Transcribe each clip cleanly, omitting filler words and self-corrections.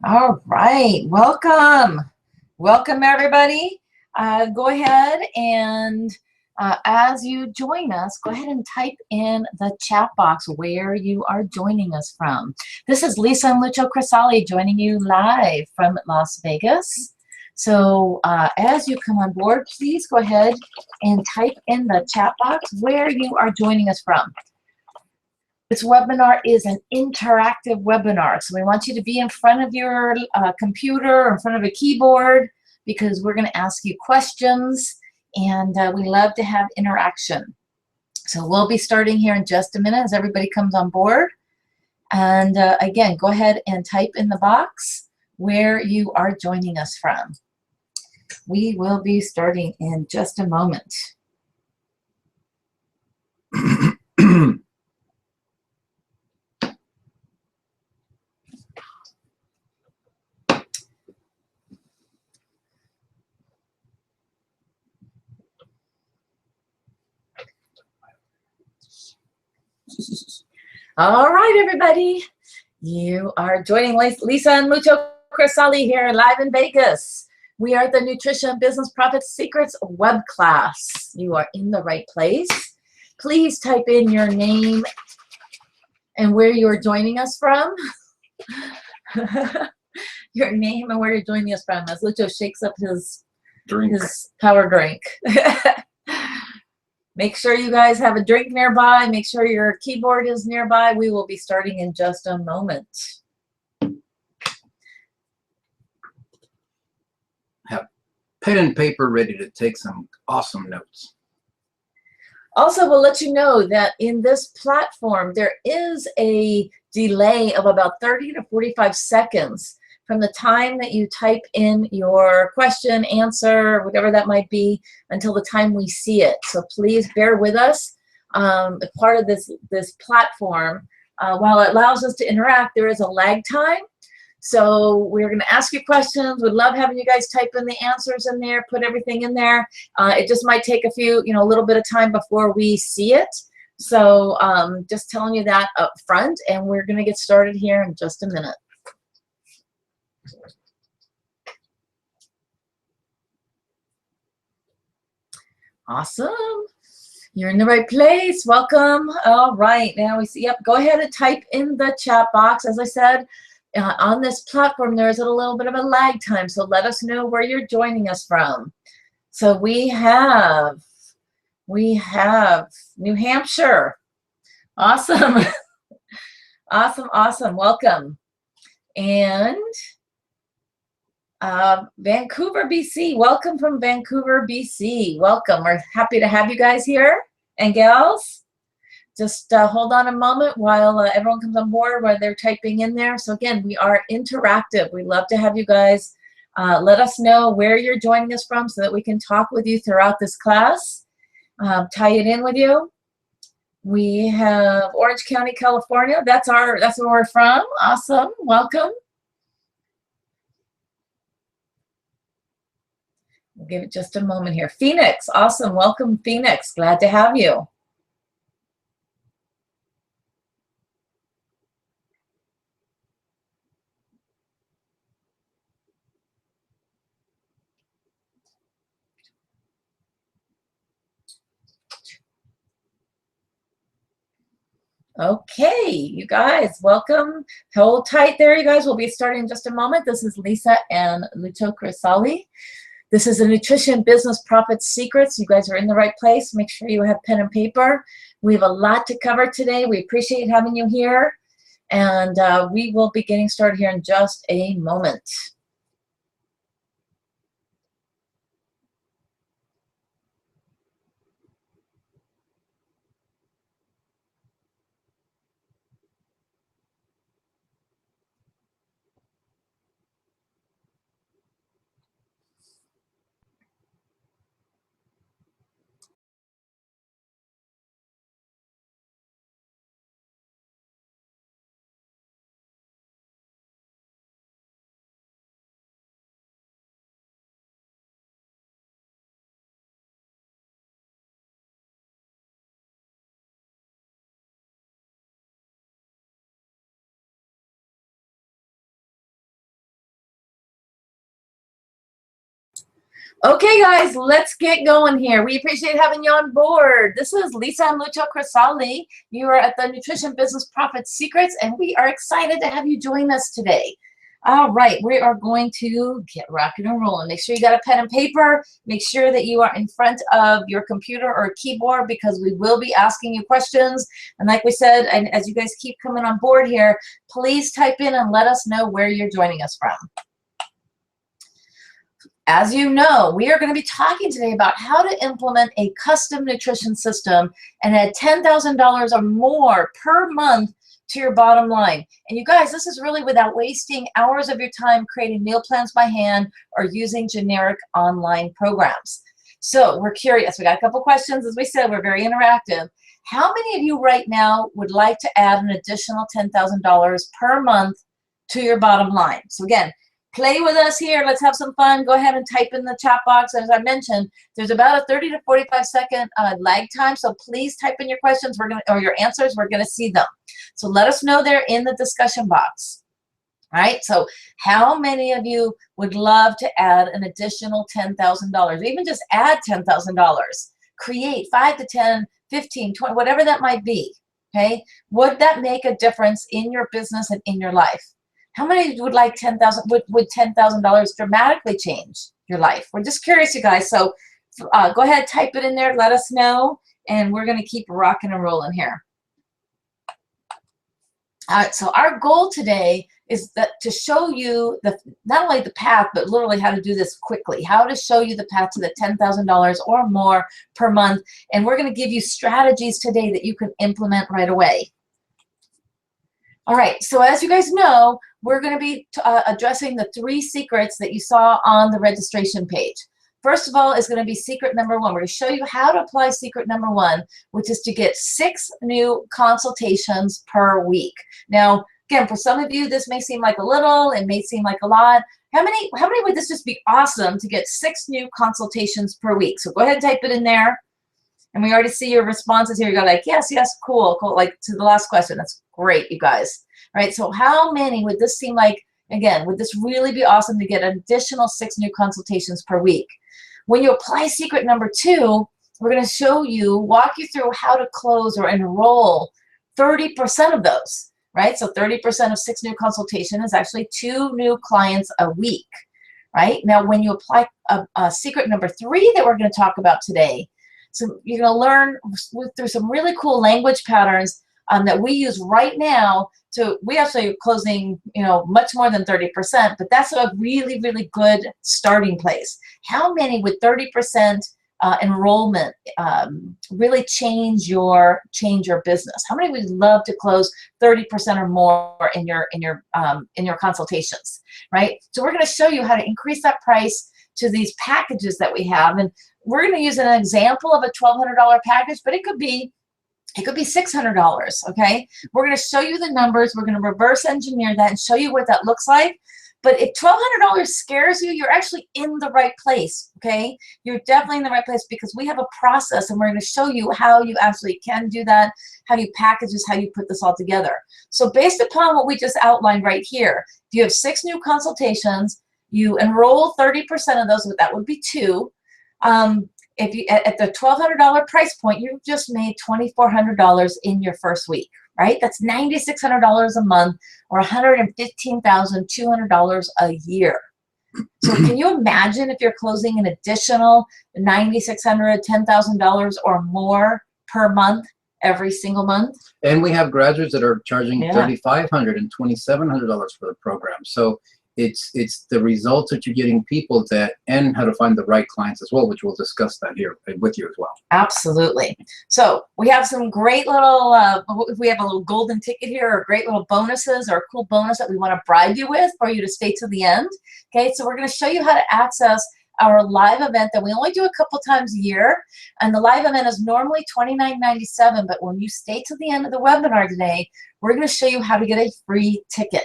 All right, welcome. Welcome, everybody. Go ahead and as you join us, go ahead and type in the chat box where you are joining us from. This is Lisa and Lucho Crisali joining you live from Las Vegas. So as you come on board, please go ahead and type in the chat box where you are joining us from. This webinar is an interactive webinar, so we want you to be in front of your computer or in front of a keyboard because we're going to ask you questions, and we love to have interaction. So we'll be starting here in just a minute as everybody comes on board. And again, go ahead and type in the box where you are joining us from. We will be starting in just a moment. All right, everybody. You are joining Lisa and Lucho Crisali here live in Vegas. We are at the Nutrition Business Profit Secrets web class. You are in the right place. Please type in your name and where you're joining us from. Your name and where you're joining us from as Lucho shakes up his power drink. Make sure you guys have a drink nearby. Make sure your keyboard is nearby. We will be starting in just a moment. Have pen and paper ready to take some awesome notes. Also, we'll let you know that in this platform, there is a delay of about 30 to 45 seconds from the time that you type in your question, answer, whatever that might be, until the time we see it. So please bear with us. Part of this platform, while it allows us to interact, there is a lag time. So we're going to ask you questions. We'd love having you guys type in the answers in there, put everything in there. It just might take a little bit of time before we see it. So just telling you that up front, and we're going to get started here in just a minute. Awesome. You're in the right place. Welcome. All right. Now we see. Yep. Go ahead and type in the chat box. As I said, on this platform, there is a little bit of a lag time. So let us know where you're joining us from. So we have New Hampshire. Awesome. Awesome. Welcome. And Vancouver, BC. Welcome from Vancouver, BC. Welcome. We're happy to have you guys here and gals. Just hold on a moment while everyone comes on board, while they're typing in there. So again, we are interactive. We love to have you guys. Let us know where you're joining us from so that we can talk with you throughout this class. Tie it in with you. We have Orange County, California. That's where we're from. Awesome. Welcome. We'll give it just a moment here. Phoenix. Awesome. Welcome, Phoenix. Glad to have you. Okay, you guys, welcome. Hold tight there, you guys. We'll be starting in just a moment. This is Lisa and Lucho Crisali. This is a Nutrition Business Profit Secrets. You guys are in the right place. Make sure you have pen and paper. We have a lot to cover today. We appreciate having you here. And we will be getting started here in just a moment. Okay, guys, let's get going here. We appreciate having you on board. This is Lisa and Lucho Crisali. You are at the Nutrition Business Profit Secrets, and we are excited to have you join us today. All right, we are going to get rocking and rolling. Make sure you got a pen and paper. Make sure that you are in front of your computer or keyboard because we will be asking you questions. And like we said, and as you guys keep coming on board here, please type in and let us know where you're joining us from. As you know, we are going to be talking today about how to implement a custom nutrition system and add $10,000 or more per month to your bottom line. And you guys, this is really without wasting hours of your time creating meal plans by hand or using generic online programs. So we're curious. We got a couple questions. As we said, we're very interactive. How many of you right now would like to add an additional $10,000 per month to your bottom line? So again, play with us here. Let's have some fun. Go ahead and type in the chat box. As I mentioned, there's about a 30 to 45 second lag time. So please type in your questions. Or your answers. We're going to see them. So let us know there in the discussion box. All right. So how many of you would love to add an additional $10,000? Even just add $10,000. Create 5 to 10, 15, 20, whatever that might be. Okay. Would that make a difference in your business and in your life? How many would like would $10,000 dramatically change your life? We're just curious, you guys. So go ahead, type it in there, let us know, and we're going to keep rocking and rolling here. All right, so our goal today is to show you not only the path, but literally how to do this quickly, how to show you the path to the $10,000 or more per month. And we're going to give you strategies today that you can implement right away. All right, so as you guys know, we're going to be addressing the 3 secrets that you saw on the registration page. First of all is going to be secret number 1. We're going to show you how to apply secret number 1, which is to get 6 new consultations per week. Now, again, for some of you, this may seem like a little, it may seem like a lot. How many would this just be awesome to get 6 new consultations per week? So go ahead and type it in there. And we already see your responses here. You go like, yes, yes, cool, cool. Like to the last question. That's great, you guys. All right, so how many would this seem like, again, would this really be awesome to get an additional 6 new consultations per week? When you apply secret number 2, we're going to walk you through how to close or enroll 30% of those, right? So 30% of 6 new consultation is actually 2 new clients a week, right? Now, when you apply a secret number 3 that we're going to talk about today, so you're going to learn through some really cool language patterns that we use right now. We actually are closing, much more than 30%, but that's a really, really good starting place. How many with 30% enrollment really change your business? How many would love to close 30% or more in your consultations, right? So we're going to show you how to increase that price to these packages that we have, and we're going to use an example of a $1,200 package, but it could be $600, okay? We're going to show you the numbers. We're going to reverse engineer that and show you what that looks like. But if $1,200 scares you, you're actually in the right place, okay? You're definitely in the right place because we have a process, and we're going to show you how you actually can do that, how you package this, how you put this all together. So based upon what we just outlined right here, if you have 6 new consultations, you enroll 30% of those, that would be 2. If you at the $1,200 price point, you've just made $2,400 in your first week, right? That's $9,600 a month, or $115,200 a year. So can you imagine if you're closing an additional $9,600, $10,000 or more per month every single month? And we have graduates that are charging $3,500 and $2,700 for the program. So it's the results that you're getting people and how to find the right clients as well, which we'll discuss that here with you as well. Absolutely. So we have some great little, we have a little golden ticket here, or great little bonuses, or a cool bonus that we want to bribe you with for you to stay to the end. Okay, so we're going to show you how to access our live event that we only do a couple times a year. And the live event is normally $29.97, but when you stay to the end of the webinar today, we're going to show you how to get a free ticket.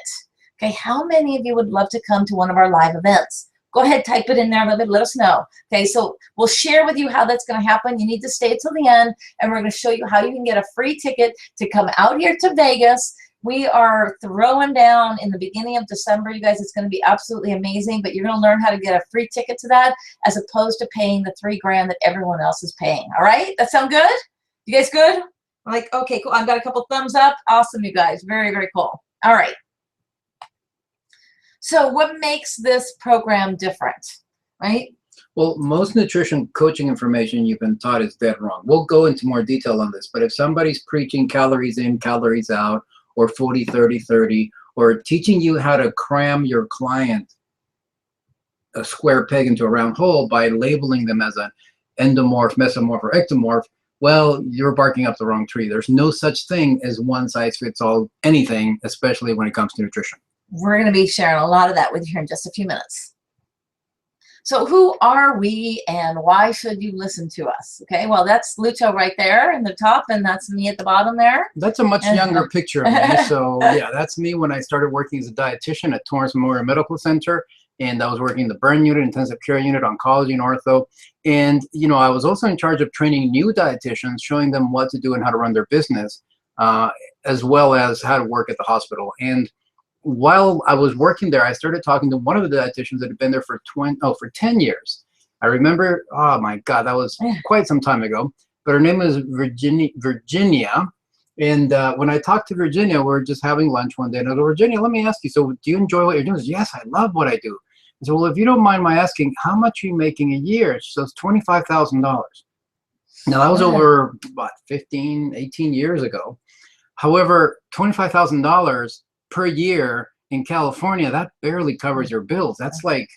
Okay, how many of you would love to come to one of our live events? Go ahead, type it in there, let us know. Okay, so we'll share with you how that's going to happen. You need to stay till the end, and we're going to show you how you can get a free ticket to come out here to Vegas We are throwing down in the beginning of December, you guys. It's going to be absolutely amazing, but you're going to learn how to get a free ticket to that as opposed to paying the $3,000 that everyone else is paying. All right? That sound good? You guys good? Like, okay, cool. I've got a couple thumbs up. Awesome, you guys. Very, very cool. All right. So what makes this program different, right? Well, most nutrition coaching information you've been taught is dead wrong. We'll go into more detail on this, but if somebody's preaching calories in, calories out, or 40, 30, 30, or teaching you how to cram your client a square peg into a round hole by labeling them as an endomorph, mesomorph, or ectomorph, well, you're barking up the wrong tree. There's no such thing as one size fits all anything, especially when it comes to nutrition. We're going to be sharing a lot of that with you here in just a few minutes. So who are we and why should you listen to us? Okay, well, that's Lucho right there in the top, and that's me at the bottom there. That's a much younger picture of me. So yeah, that's me when I started working as a dietitian at Torrance Memorial Medical Center. And I was working in the burn unit, intensive care unit, oncology, and ortho. And, you know, I was also in charge of training new dietitians, showing them what to do and how to run their business, as well as how to work at the hospital. And while I was working there, I started talking to one of the dietitians that had been there for 10 years. I remember, oh my God, that was quite some time ago. But her name was Virginia. And when I talked to Virginia, we were just having lunch one day. And I go, Virginia, let me ask you, so do you enjoy what you're doing? She said, yes, I love what I do. I said, well, if you don't mind my asking, how much are you making a year? She says, $25,000. Now, that was over, what, 15, 18 years ago. However, $25,000 per year in California, that barely covers your bills. That's like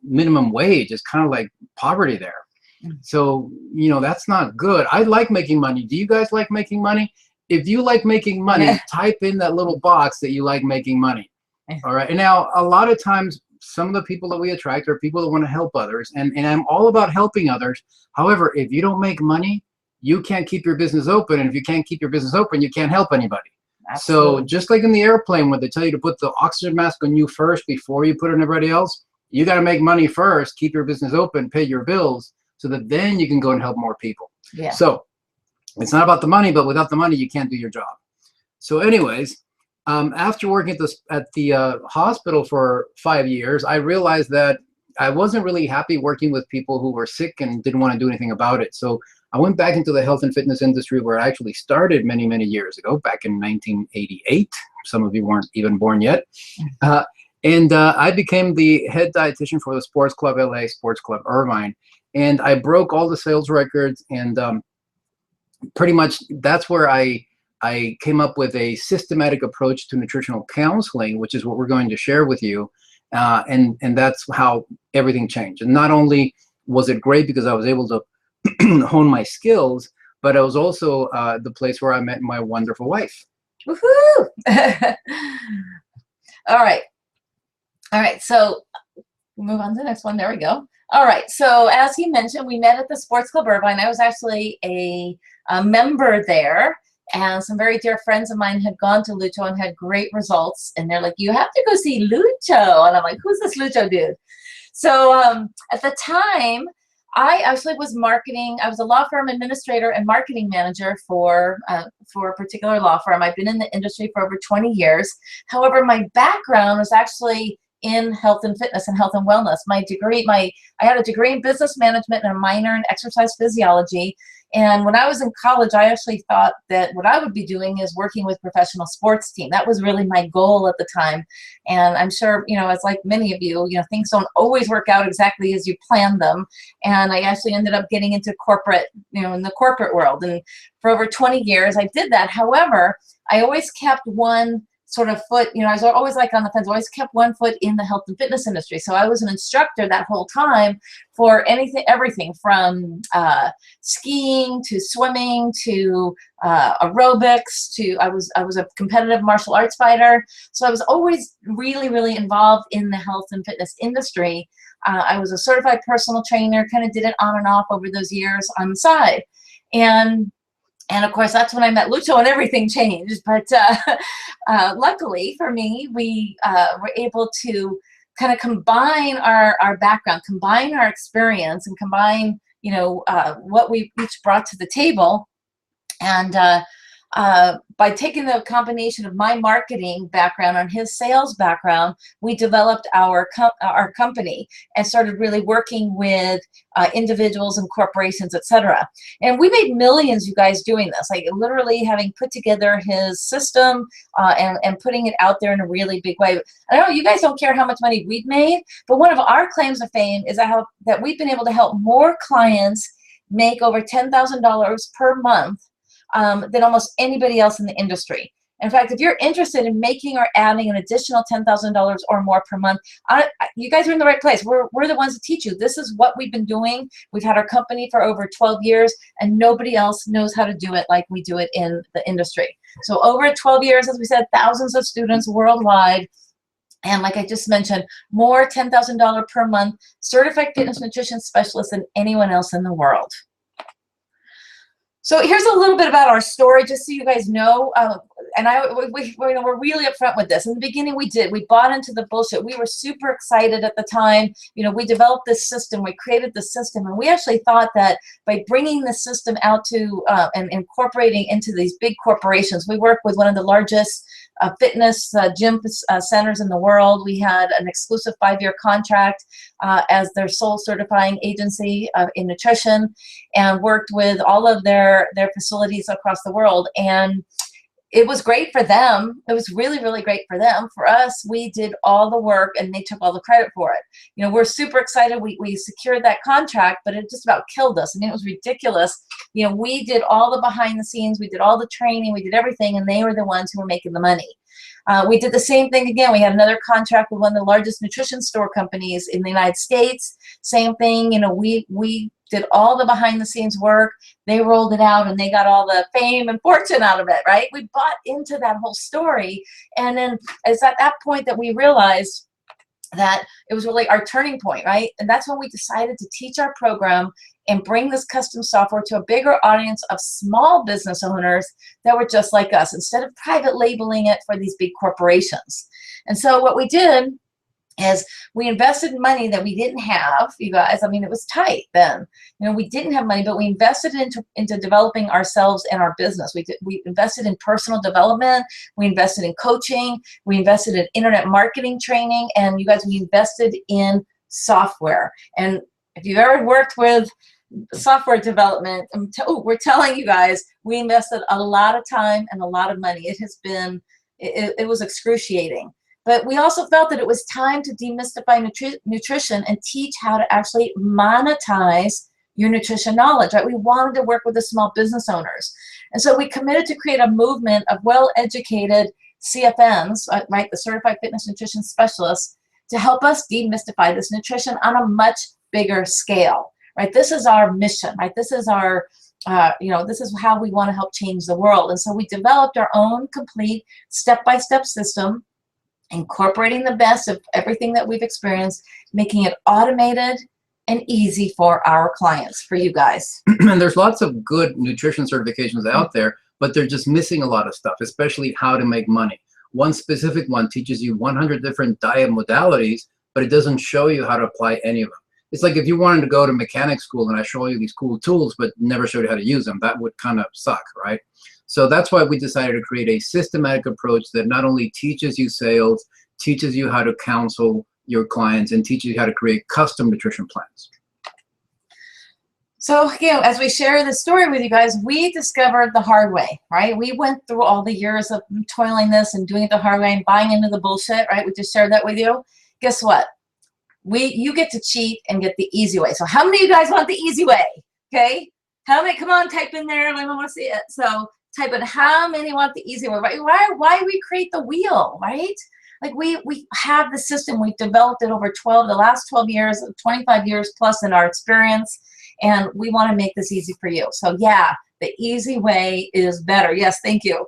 minimum wage. It's kind of like poverty there. So, you know, that's not good. I like making money. Do you guys like making money? If you like making money, type in that little box that you like making money. All right. And now, a lot of times, some of the people that we attract are people that want to help others. And I'm all about helping others. However, if you don't make money, you can't keep your business open. And if you can't keep your business open, you can't help anybody. Absolutely. So just like in the airplane, when they tell you to put the oxygen mask on you first before you put it on everybody else, you got to make money first, keep your business open, pay your bills, so that then you can go and help more people. Yeah. So it's not about the money, but without the money, you can't do your job. So anyways, after working at the hospital for 5 years, I realized that I wasn't really happy working with people who were sick and didn't want to do anything about it. So I went back into the health and fitness industry, where I actually started many, many years ago, back in 1988. Some of you weren't even born yet. And I became the head dietitian for the Sports Club LA, Sports Club Irvine. And I broke all the sales records, and pretty much that's where I came up with a systematic approach to nutritional counseling, which is what we're going to share with you. And that's how everything changed. And not only was it great because I was able to hone my skills, but it was also the place where I met my wonderful wife. Woohoo! All right. All right. So move on to the next one. There we go. All right. So as he mentioned, we met at the Sports Club Irvine. I was actually a member there. And some very dear friends of mine had gone to Lucho and had great results. And they're like, you have to go see Lucho. And I'm like, who's this Lucho dude? So at the time, I actually was marketing. I was a law firm administrator and marketing manager for a particular law firm. I've been in the industry for over 20 years. However, my background was actually in health and fitness and health and wellness. My degree, I had a degree in business management and a minor in exercise physiology. And when I was in college, I actually thought that what I would be doing is working with professional sports team. That was really my goal at the time. And I'm sure, you know, as like many of you, things don't always work out exactly as you planned them. And I actually ended up getting into corporate, in the corporate world. And for over 20 years, I did that. However, I always kept one sort of foot, I was always like on the fence, always kept one foot in the health and fitness industry. So I was an instructor that whole time for everything from skiing to swimming to aerobics to I was a competitive martial arts fighter. So I was always really, really involved in the health and fitness industry. I was a certified personal trainer, kind of did it on and off over those years on the side. And of course, that's when I met Lucho and everything changed. But luckily for me, we were able to kind of combine our background, combine our experience, and combine, what we each brought to the table. And by taking the combination of my marketing background and his sales background, we developed our company and started really working with individuals and corporations, etc. And we made millions, you guys, doing this, like literally having put together his system and putting it out there in a really big way. I know you guys don't care how much money we've made, but one of our claims to fame is that we've been able to help more clients make over $10,000 per month than almost anybody else in the industry. In fact, if you're interested in making or adding an additional $10,000 or more per month, you guys are in the right place. We're the ones to teach you. This is what we've been doing. We've had our company for over 12 years, and nobody else knows how to do it like we do it in the industry. So over 12 years, as we said, thousands of students worldwide. And like I just mentioned, more $10,000 per month certified fitness nutrition specialists than anyone else in the world. So here's a little bit about our story, just so you guys know. We're really upfront with this. In the beginning, we bought into the bullshit. We were super excited at the time. We developed this system. We created the system, and we actually thought that by bringing the system out to and incorporating into these big corporations, we work with one of the largest fitness gym centers in the world. We had an exclusive 5-year contract as their sole certifying agency in nutrition, and worked with all of their facilities across the world. And it was great for them. It was really, really great for them. For us, we did all the work and they took all the credit for it. We're super excited. We secured that contract, but it just about killed us. I mean, it was ridiculous. We did all the behind the scenes. We did all the training. We did everything, and they were the ones who were making the money. We did the same thing again. We had another contract with one of the largest nutrition store companies in the United States. Same thing. We did all the behind the scenes work. They rolled it out and they got all the fame and fortune out of it, right? We bought into that whole story. And then it's at that point that we realized that it was really our turning point, right? And that's when we decided to teach our program and bring this custom software to a bigger audience of small business owners that were just like us, instead of private labeling it for these big corporations. And so what we did is we invested money that we didn't have, you guys. I mean, it was tight then. We didn't have money, but we invested into developing ourselves and our business. We invested in personal development. We invested in coaching. We invested in internet marketing training. And you guys, we invested in software. And if you've ever worked with software development, we're telling you guys, we invested a lot of time and a lot of money. It has been, it was excruciating. But we also felt that it was time to demystify nutrition and teach how to actually monetize your nutrition knowledge, right? We wanted to work with the small business owners. And so we committed to create a movement of well-educated CFNs, right, the Certified Fitness Nutrition Specialists, to help us demystify this nutrition on a much bigger scale, right? This is our mission, right? This is our, this is how we want to help change the world. And so we developed our own complete step-by-step system, incorporating the best of everything that we've experienced, making it automated and easy for our clients, for you guys. And there's lots of good nutrition certifications out there, but they're just missing a lot of stuff, especially how to make money. One specific one teaches you 100 different diet modalities, but it doesn't show you how to apply any of them. It's like if you wanted to go to mechanic school and I show you these cool tools, but never showed you how to use them, that would kind of suck, right? So that's why we decided to create a systematic approach that not only teaches you sales, teaches you how to counsel your clients, and teaches you how to create custom nutrition plans. So, as we share this story with you guys, we discovered the hard way, right? We went through all the years of toiling this and doing it the hard way and buying into the bullshit, right? We just shared that with you. Guess what? You get to cheat and get the easy way. So how many of you guys want the easy way? Okay? How many? Come on, type in there. I want to see it. So type in how many want the easy way, right? Why recreate the wheel, right? Like we have the system. We've developed it over the last 12 years, 25 years plus in our experience, and we want to make this easy for you. So yeah, the easy way is better. Yes, thank you.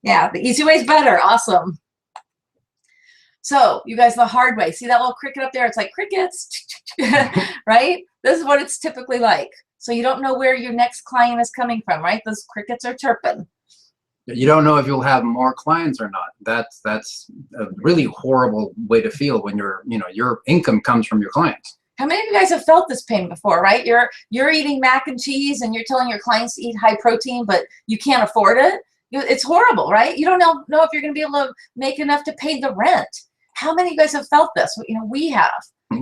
Yeah, the easy way is better. Awesome. So you guys, the hard way. See that little cricket up there? It's like crickets, right? This is what it's typically like. So you don't know where your next client is coming from, right? Those crickets are chirping. You don't know if you'll have more clients or not. That's a really horrible way to feel when your income comes from your clients. How many of you guys have felt this pain before, right? You're eating mac and cheese and you're telling your clients to eat high protein, but you can't afford it. It's horrible, right? You don't know if you're going to be able to make enough to pay the rent. How many of you guys have felt this? We have.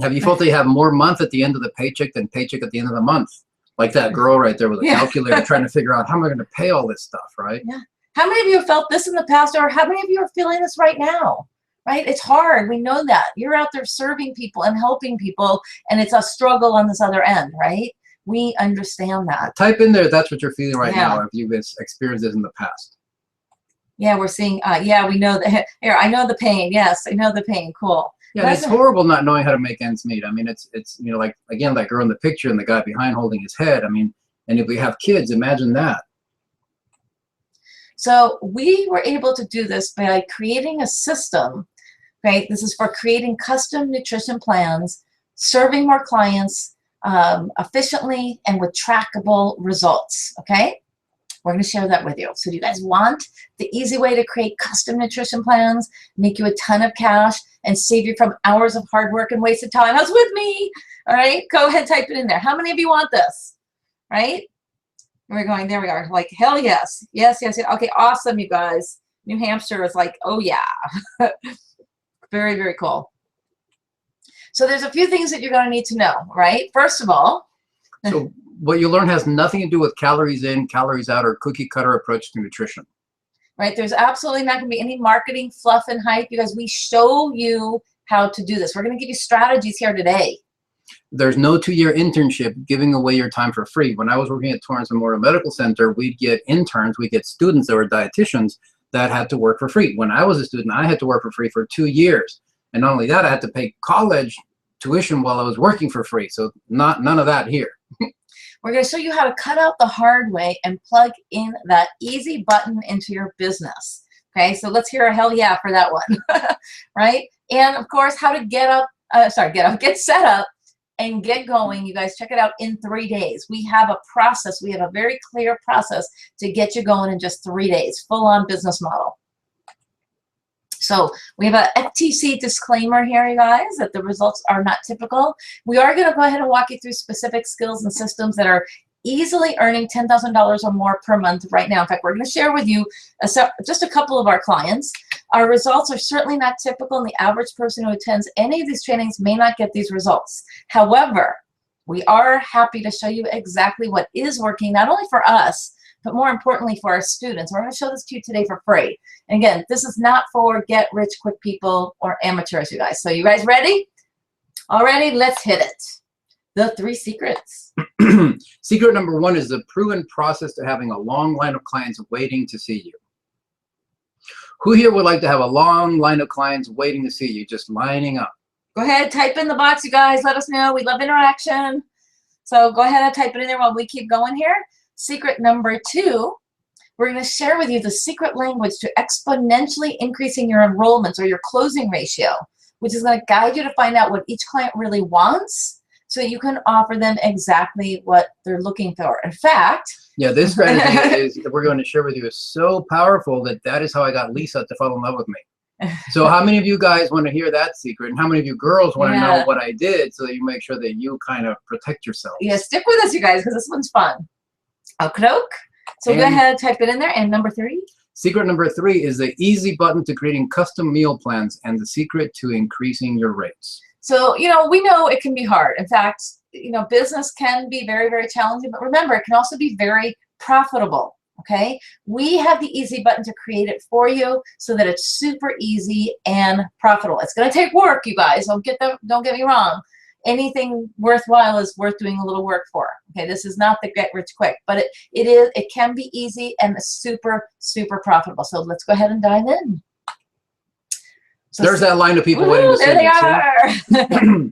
Have you felt that you have more month at the end of the paycheck than paycheck at the end of the month? Like that girl right there with a calculator trying to figure out how am I going to pay all this stuff, right? Yeah. How many of you have felt this in the past, or how many of you are feeling this right now? Right? It's hard. We know that. You're out there serving people and helping people, and it's a struggle on this other end, right? We understand that. Type in there that's what you're feeling right now if you've experienced this in the past. Yeah, we're seeing, yeah, we know that. Here, I know the pain. Yes, I know the pain. Cool. Yeah, it's horrible not knowing how to make ends meet. I mean, it's like, again, that girl in the picture and the guy behind holding his head. I mean, and if we have kids, imagine that. So we were able to do this by creating a system, right? This is for creating custom nutrition plans, serving more clients efficiently and with trackable results, okay? We're going to share that with you. So do you guys want the easy way to create custom nutrition plans, make you a ton of cash, and save you from hours of hard work and wasted time? How's with me? All right, go ahead, type it in there. How many of you want this? Right? We're going, there we are. Like, hell yes. Yes, yes, yes. Okay, awesome, you guys. New Hampshire is like, oh yeah. Very, very cool. So there's a few things that you're going to need to know, right? First of all, so what you learn has nothing to do with calories in, calories out, or cookie cutter approach to nutrition. Right? There's absolutely not going to be any marketing fluff and hype because we show you how to do this. We're going to give you strategies here today. There's no 2-year internship giving away your time for free. When I was working at Torrance Memorial Medical Center, we'd get interns, we'd get students that were dietitians that had to work for free. When I was a student, I had to work for free for 2 years. And not only that, I had to pay college tuition while I was working for free. So none of that here. We're going to show you how to cut out the hard way and plug in that easy button into your business. Okay, so let's hear a hell yeah for that one, right? And of course, how to get set up and get going. You guys check it out in 3 days. We have a process. We have a very clear process to get you going in just 3 days, full-on business model. So we have a FTC disclaimer here, you guys, that the results are not typical. We are going to go ahead and walk you through specific skills and systems that are easily earning $10,000 or more per month right now. In fact, we're going to share with you just a couple of our clients. Our results are certainly not typical, and the average person who attends any of these trainings may not get these results. However, we are happy to show you exactly what is working, not only for us, but more importantly for our students. We're going to show this to you today for free. And again, this is not for get-rich-quick people or amateurs, you guys. So you guys ready? All ready? Let's hit it. The 3 secrets. Secret number 1 is the proven process to having a long line of clients waiting to see you. Who here would like to have a long line of clients waiting to see you, just lining up? Go ahead, type in the box, you guys. Let us know. We love interaction. So go ahead and type it in there while we keep going here. Secret number 2, we're going to share with you the secret language to exponentially increasing your enrollments or your closing ratio, which is going to guide you to find out what each client really wants so you can offer them exactly what they're looking for. In fact, yeah, this strategy that we're going to share with you is so powerful that is how I got Lisa to fall in love with me. So how many of you guys want to hear that secret? And how many of you girls want to know what I did so that you make sure that you kind of protect yourself? Yeah, stick with us, you guys, because this one's fun. Okey-doke. So go ahead, type it in there. And number 3? Secret number 3 is the easy button to creating custom meal plans and the secret to increasing your rates. So, we know it can be hard. In fact, business can be very, very challenging, but remember, it can also be very profitable, okay? We have the easy button to create it for you so that it's super easy and profitable. It's going to take work, you guys. Don't get me wrong. Anything worthwhile is worth doing a little work for. Okay, this is not the get rich quick, but it can be easy and super, super profitable. So let's go ahead and dive in. So there's that line of people waiting to see you. There they are.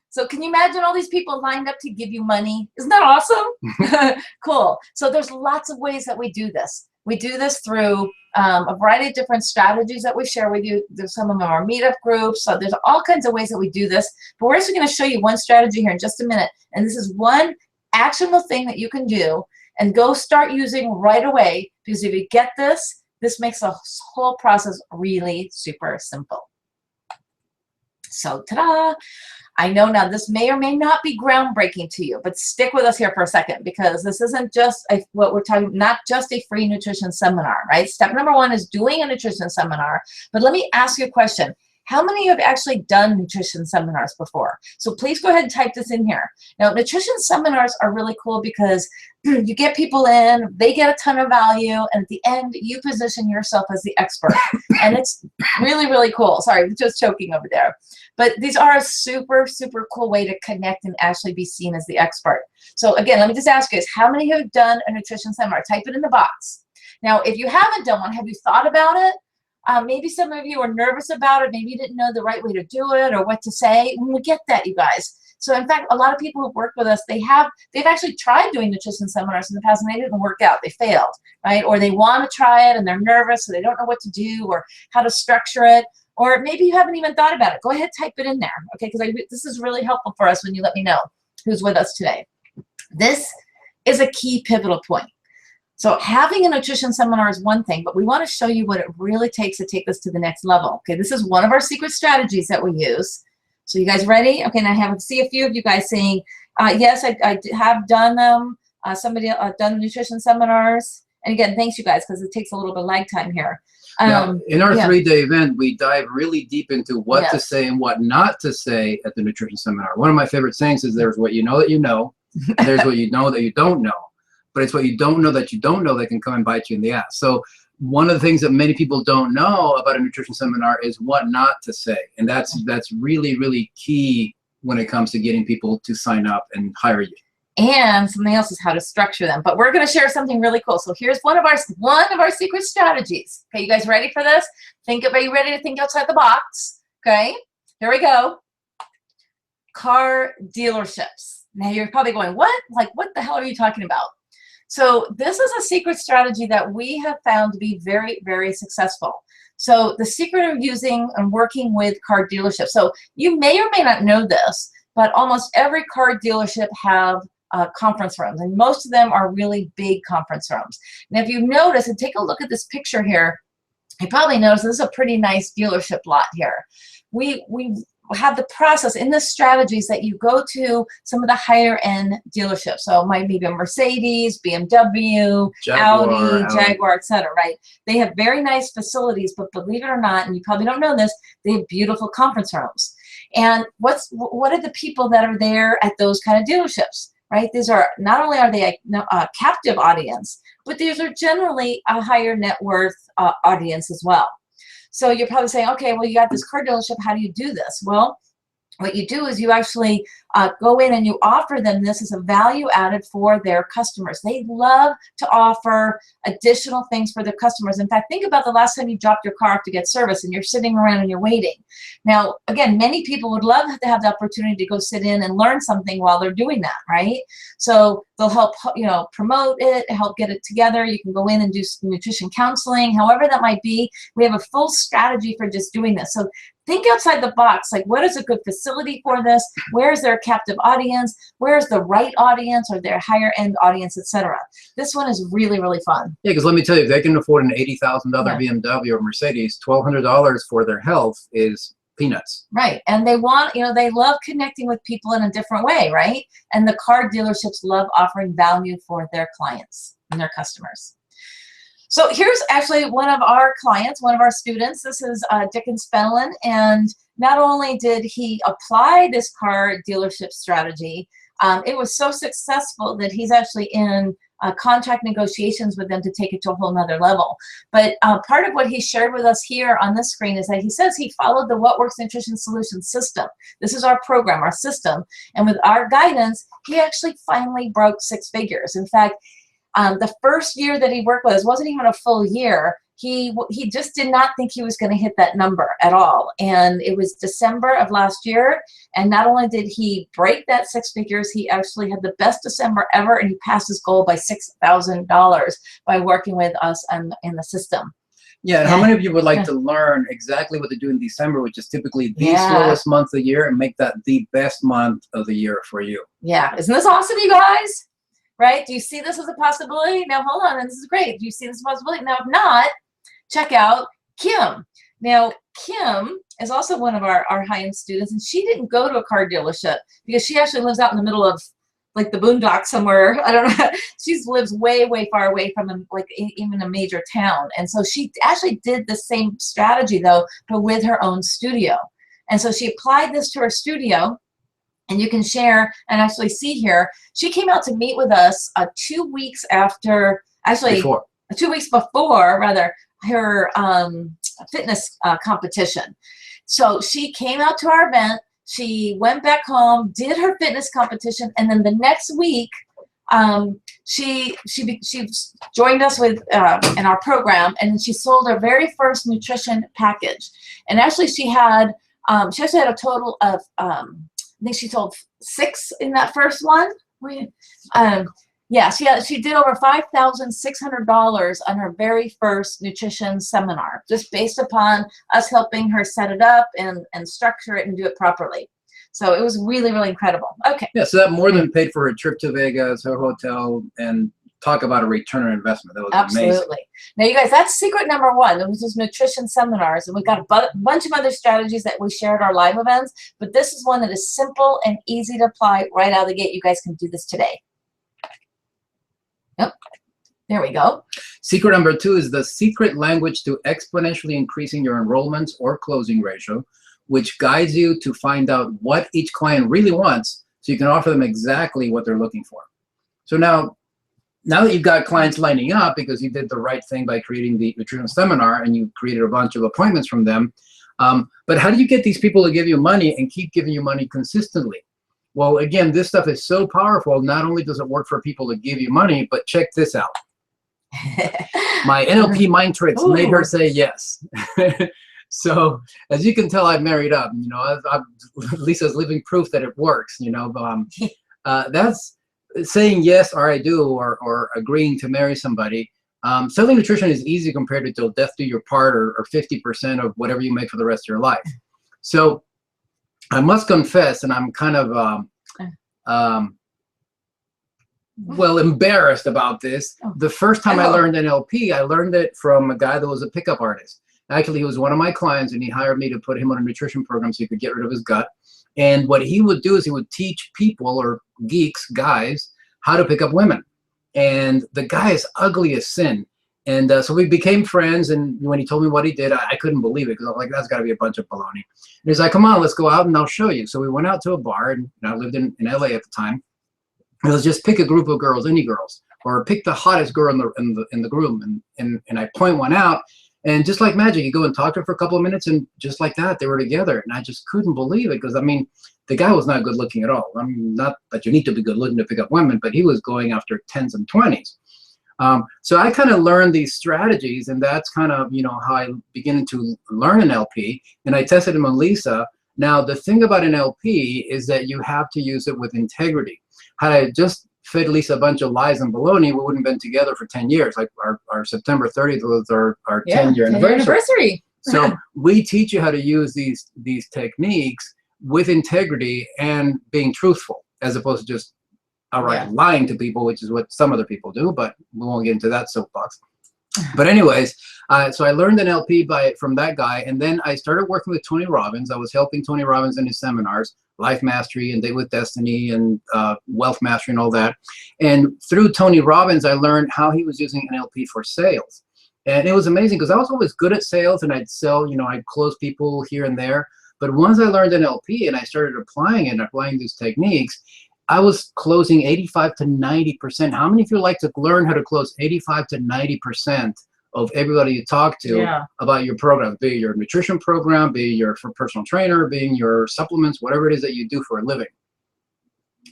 So can you imagine all these people lined up to give you money? Isn't that awesome? Cool. So there's lots of ways that we do this. We do this through a variety of different strategies that we share with you. There's some of them are meetup groups. So there's all kinds of ways that we do this. But we're actually going to show you one strategy here in just a minute. And this is one actionable thing that you can do and go start using right away. Because if you get this makes the whole process really super simple. So ta-da! I know now this may or may not be groundbreaking to you, but stick with us here for a second, because this isn't just what we're talking, not just a free nutrition seminar, right? Step number one is doing a nutrition seminar. But let me ask you a question. How many of you have actually done nutrition seminars before? So please go ahead and type this in here. Now, nutrition seminars are really cool because you get people in, they get a ton of value, and at the end, you position yourself as the expert. And it's really, really cool. Sorry, I'm just choking over there. But these are a super, super cool way to connect and actually be seen as the expert. So again, let me just ask you this. How many have done a nutrition seminar? Type it in the box. Now, if you haven't done one, have you thought about it? Maybe some of you are nervous about it. Maybe you didn't know the right way to do it or what to say. We get that, you guys. So in fact, a lot of people who've worked with us, they've actually tried doing nutrition seminars in the past and they didn't work out. They failed, right? Or they want to try it and they're nervous, so they don't know what to do or how to structure it. Or maybe you haven't even thought about it. Go ahead, type it in there, okay? Because this is really helpful for us when you let me know who's with us today. This is a key pivotal point. So having a nutrition seminar is one thing, but we want to show you what it really takes to take this to the next level. Okay, this is one of our secret strategies that we use. So you guys ready? Okay, and I see a few of you guys saying, yes, I have done them. Somebody done nutrition seminars. And again, thanks you guys, because it takes a little bit of lag time here. Now, in our 3-day event, we dive really deep into what to say and what not to say at the nutrition seminar. One of my favorite sayings is there's what you know that you know, and there's what you know that you don't know. But it's what you don't know that you don't know that can come and bite you in the ass. So one of the things that many people don't know about a nutrition seminar is what not to say. And that's really, really key when it comes to getting people to sign up and hire you. And something else is how to structure them. But we're going to share something really cool. So here's one of our secret strategies. Okay, you guys ready for this? Are you ready to think outside the box? Okay, here we go. Car dealerships. Now you're probably going, what? Like, what the hell are you talking about? So this is a secret strategy that we have found to be very, very successful. So the secret of using and working with car dealerships. So you may or may not know this, but almost every car dealership have conference rooms, and most of them are really big conference rooms. And if you notice, and take a look at this picture here, you probably notice this is a pretty nice dealership lot here. We have the process in the strategies that you go to some of the higher end dealerships. So it might be a Mercedes, BMW, Audi, Jaguar, etc. Right? They have very nice facilities, but believe it or not, and you probably don't know this, they have beautiful conference rooms. And what are the people that are there at those kind of dealerships? Right? These are not only are they a captive audience, but these are generally a higher net worth audience as well. So you're probably saying, okay, well, you got this car dealership. How do you do this? Well, what you do is you actually go in and you offer them this as a value added for their customers. They love to offer additional things for their customers. In fact, think about the last time you dropped your car off to get service and you're sitting around and you're waiting. Now, again, many people would love to have the opportunity to go sit in and learn something while they're doing that, right? So they'll help, promote it, help get it together. You can go in and do some nutrition counseling, however that might be. We have a full strategy for just doing this. So think outside the box, like what is a good facility for this? Where is their captive audience? Where is the right audience or their higher end audience, etc.? This one is really, really fun. Yeah, because let me tell you, if they can afford an $80,000 BMW or Mercedes, $1,200 for their health is peanuts. Right, and they want, they love connecting with people in a different way, right? And the car dealerships love offering value for their clients and their customers. So here's actually one of our clients, one of our students. This is Dickens Fenelon, and not only did he apply this car dealership strategy, it was so successful that he's actually in contract negotiations with them to take it to a whole nother level. But part of what he shared with us here on this screen is that he says he followed the What Works Nutrition Solutions system. This is our program, our system, and with our guidance, he actually finally broke 6 figures. In fact, the first year that he worked with us wasn't even a full year. He just did not think he was going to hit that number at all. And it was December of last year. And not only did he break that 6 figures, he actually had the best December ever, and he passed his goal by $6,000 by working with us in the system. Yeah, and how many of you would like to learn exactly what to do in December, which is typically the slowest month of the year, and make that the best month of the year for you? Yeah, isn't this awesome, you guys? Right? Do you see this as a possibility? Now, hold on, and this is great. Do you see this as a possibility? Now, if not, check out Kim. Now, Kim is also one of our high-end students, and she didn't go to a car dealership because she actually lives out in the middle of like the boondocks somewhere. I don't know. She lives way, way far away from like even a major town. And so she actually did the same strategy though, but with her own studio. And so she applied this to her studio, and you can share and actually see here. She came out to meet with us 2 weeks after, actually 2 weeks before rather, her fitness competition. So she came out to our event, she went back home, did her fitness competition, and then the next week she joined us with in our program, and she sold her very first nutrition package. And actually she actually had a total of I think she sold 6 in that first one. Yeah, she did over $5,600 on her very first nutrition seminar, just based upon us helping her set it up and structure it and do it properly. So it was really, really incredible. Okay. Yeah, so that more than paid for a trip to Vegas, her hotel, and talk about a return on investment. That was absolutely amazing. Now, you guys, that's secret number 1. It was just nutrition seminars, and we've got a bunch of other strategies that we share at our live events, but this is one that is simple and easy to apply right out of the gate. You guys can do this today. Yep. There we go. Secret number 2 is the secret language to exponentially increasing your enrollments or closing ratio, which guides you to find out what each client really wants so you can offer them exactly what they're looking for. So now that you've got clients lining up because you did the right thing by creating the nutrition seminar and you created a bunch of appointments from them, but how do you get these people to give you money and keep giving you money consistently? Well, again, this stuff is so powerful. Not only does it work for people to give you money, but check this out. My NLP mind tricks made her say yes. So as you can tell, I've married up. You know, Lisa's living proof that it works. You know, that's saying yes or I do or agreeing to marry somebody. Selling nutrition is easy compared to till death do your part or 50% of whatever you make for the rest of your life. So I must confess, and I'm kind of well, embarrassed about this. The first time I learned NLP, I learned it from a guy that was a pickup artist. Actually, he was one of my clients, and he hired me to put him on a nutrition program so he could get rid of his gut. And what he would do is he would teach people, or geeks, guys, how to pick up women. And the guy is ugly as sin. And so we became friends, and when he told me what he did, I couldn't believe it, because I was like, that's got to be a bunch of baloney. And he's like, come on, let's go out and I'll show you. So we went out to a bar, and I lived in LA at the time. It was just pick a group of girls, any girls, or pick the hottest girl in the room, and I point one out, and just like magic, you go and talk to her for a couple of minutes, and just like that, they were together. And I just couldn't believe it, because I mean, the guy was not good looking at all. I mean, not that you need to be good looking to pick up women, but he was going after 10s and 20s. So I kind of learned these strategies, and that's kind of, you know, how I began to learn NLP, and I tested them on Lisa. Now, the thing about NLP is that you have to use it with integrity. Had I just fed Lisa a bunch of lies and baloney, we wouldn't have been together for 10 years. Like our September 30th was our 10-year anniversary. So we teach you how to use these techniques with integrity and being truthful, as opposed to just outright lying to people, which is what some other people do, but we won't get into that soapbox. But anyways, so I learned NLP from that guy, and then I started working with Tony Robbins. I was helping Tony Robbins in his seminars, Life Mastery and Date with Destiny and Wealth Mastery and all that. And through Tony Robbins, I learned how he was using NLP for sales. And it was amazing, because I was always good at sales, and I'd sell, you know, I'd close people here and there. But once I learned NLP and I started applying it and applying these techniques, I was closing 85 to 90%. How many of you like to learn how to close 85 to 90% of everybody you talk to about your program, be it your nutrition program, be it your personal trainer, being your supplements, whatever it is that you do for a living?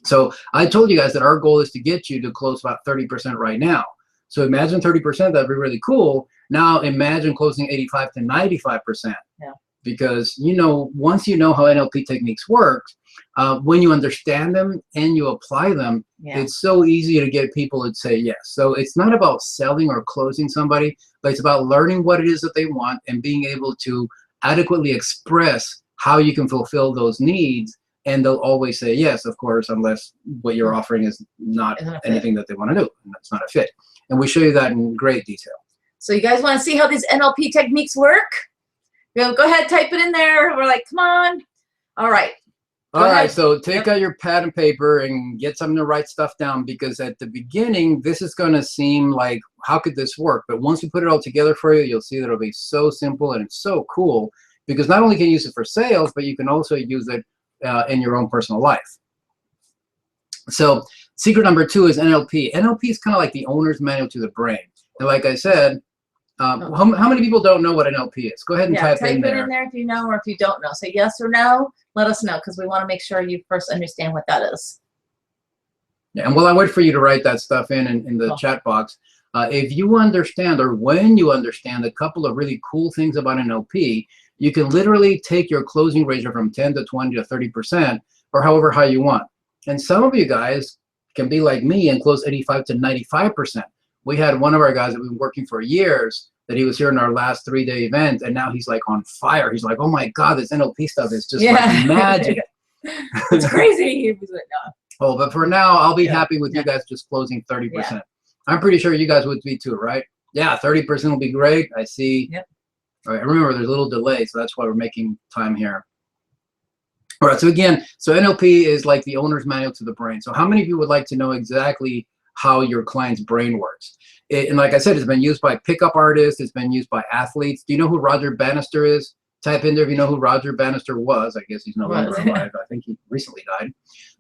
So I told you guys that our goal is to get you to close about 30% right now. So imagine 30%, that'd be really cool. Now imagine closing 85 to 95%. Yeah. Because, you know, once you know how NLP techniques work, when you understand them and you apply them, it's so easy to get people to say yes. So it's not about selling or closing somebody, but it's about learning what it is that they want and being able to adequately express how you can fulfill those needs. And they'll always say yes, of course, unless what you're offering is not anything that they want to do, and that's not a fit. And we show you that in great detail. So you guys want to see how these NLP techniques work? Go ahead, type it in there. We're like, come on. All right. All right, so take out your pad and paper and get something to write stuff down, because at the beginning, this is going to seem like, how could this work? But once we put it all together for you, you'll see that it'll be so simple and it's so cool, because not only can you use it for sales, but you can also use it in your own personal life. So secret number 2 is NLP. NLP is kind of like the owner's manual to the brain. And like I said, how many people don't know what NLP is? Go ahead and type in there. Type it in there if you know, or if you don't know. Say yes or no. Let us know, because we want to make sure you first understand what that is. Yeah, and while I wait for you to write that stuff in the chat box, if you understand, or when you understand, a couple of really cool things about NLP, you can literally take your closing ratio from 10 to 20 to 30%, or however high you want. And some of you guys can be like me and close 85 to 95%. We had one of our guys that we've been working for years, that he was here in our last 3-day event, and now he's like on fire. He's like, oh my God, this NLP stuff is just like magic. It's crazy. He was like, no. Oh, but for now, I'll be happy with you guys just closing 30%. Yeah. I'm pretty sure you guys would be too, right? Yeah, 30% will be great. I see. Yep. All right, remember, there's a little delay, so that's why we're making time here. All right, so again, so NLP is like the owner's manual to the brain. So how many of you would like to know exactly how your client's brain works? And like I said, it's been used by pickup artists. It's been used by athletes. Do you know who Roger Bannister is? Type in there if you know who Roger Bannister was. I guess he's no longer alive. I think he recently died.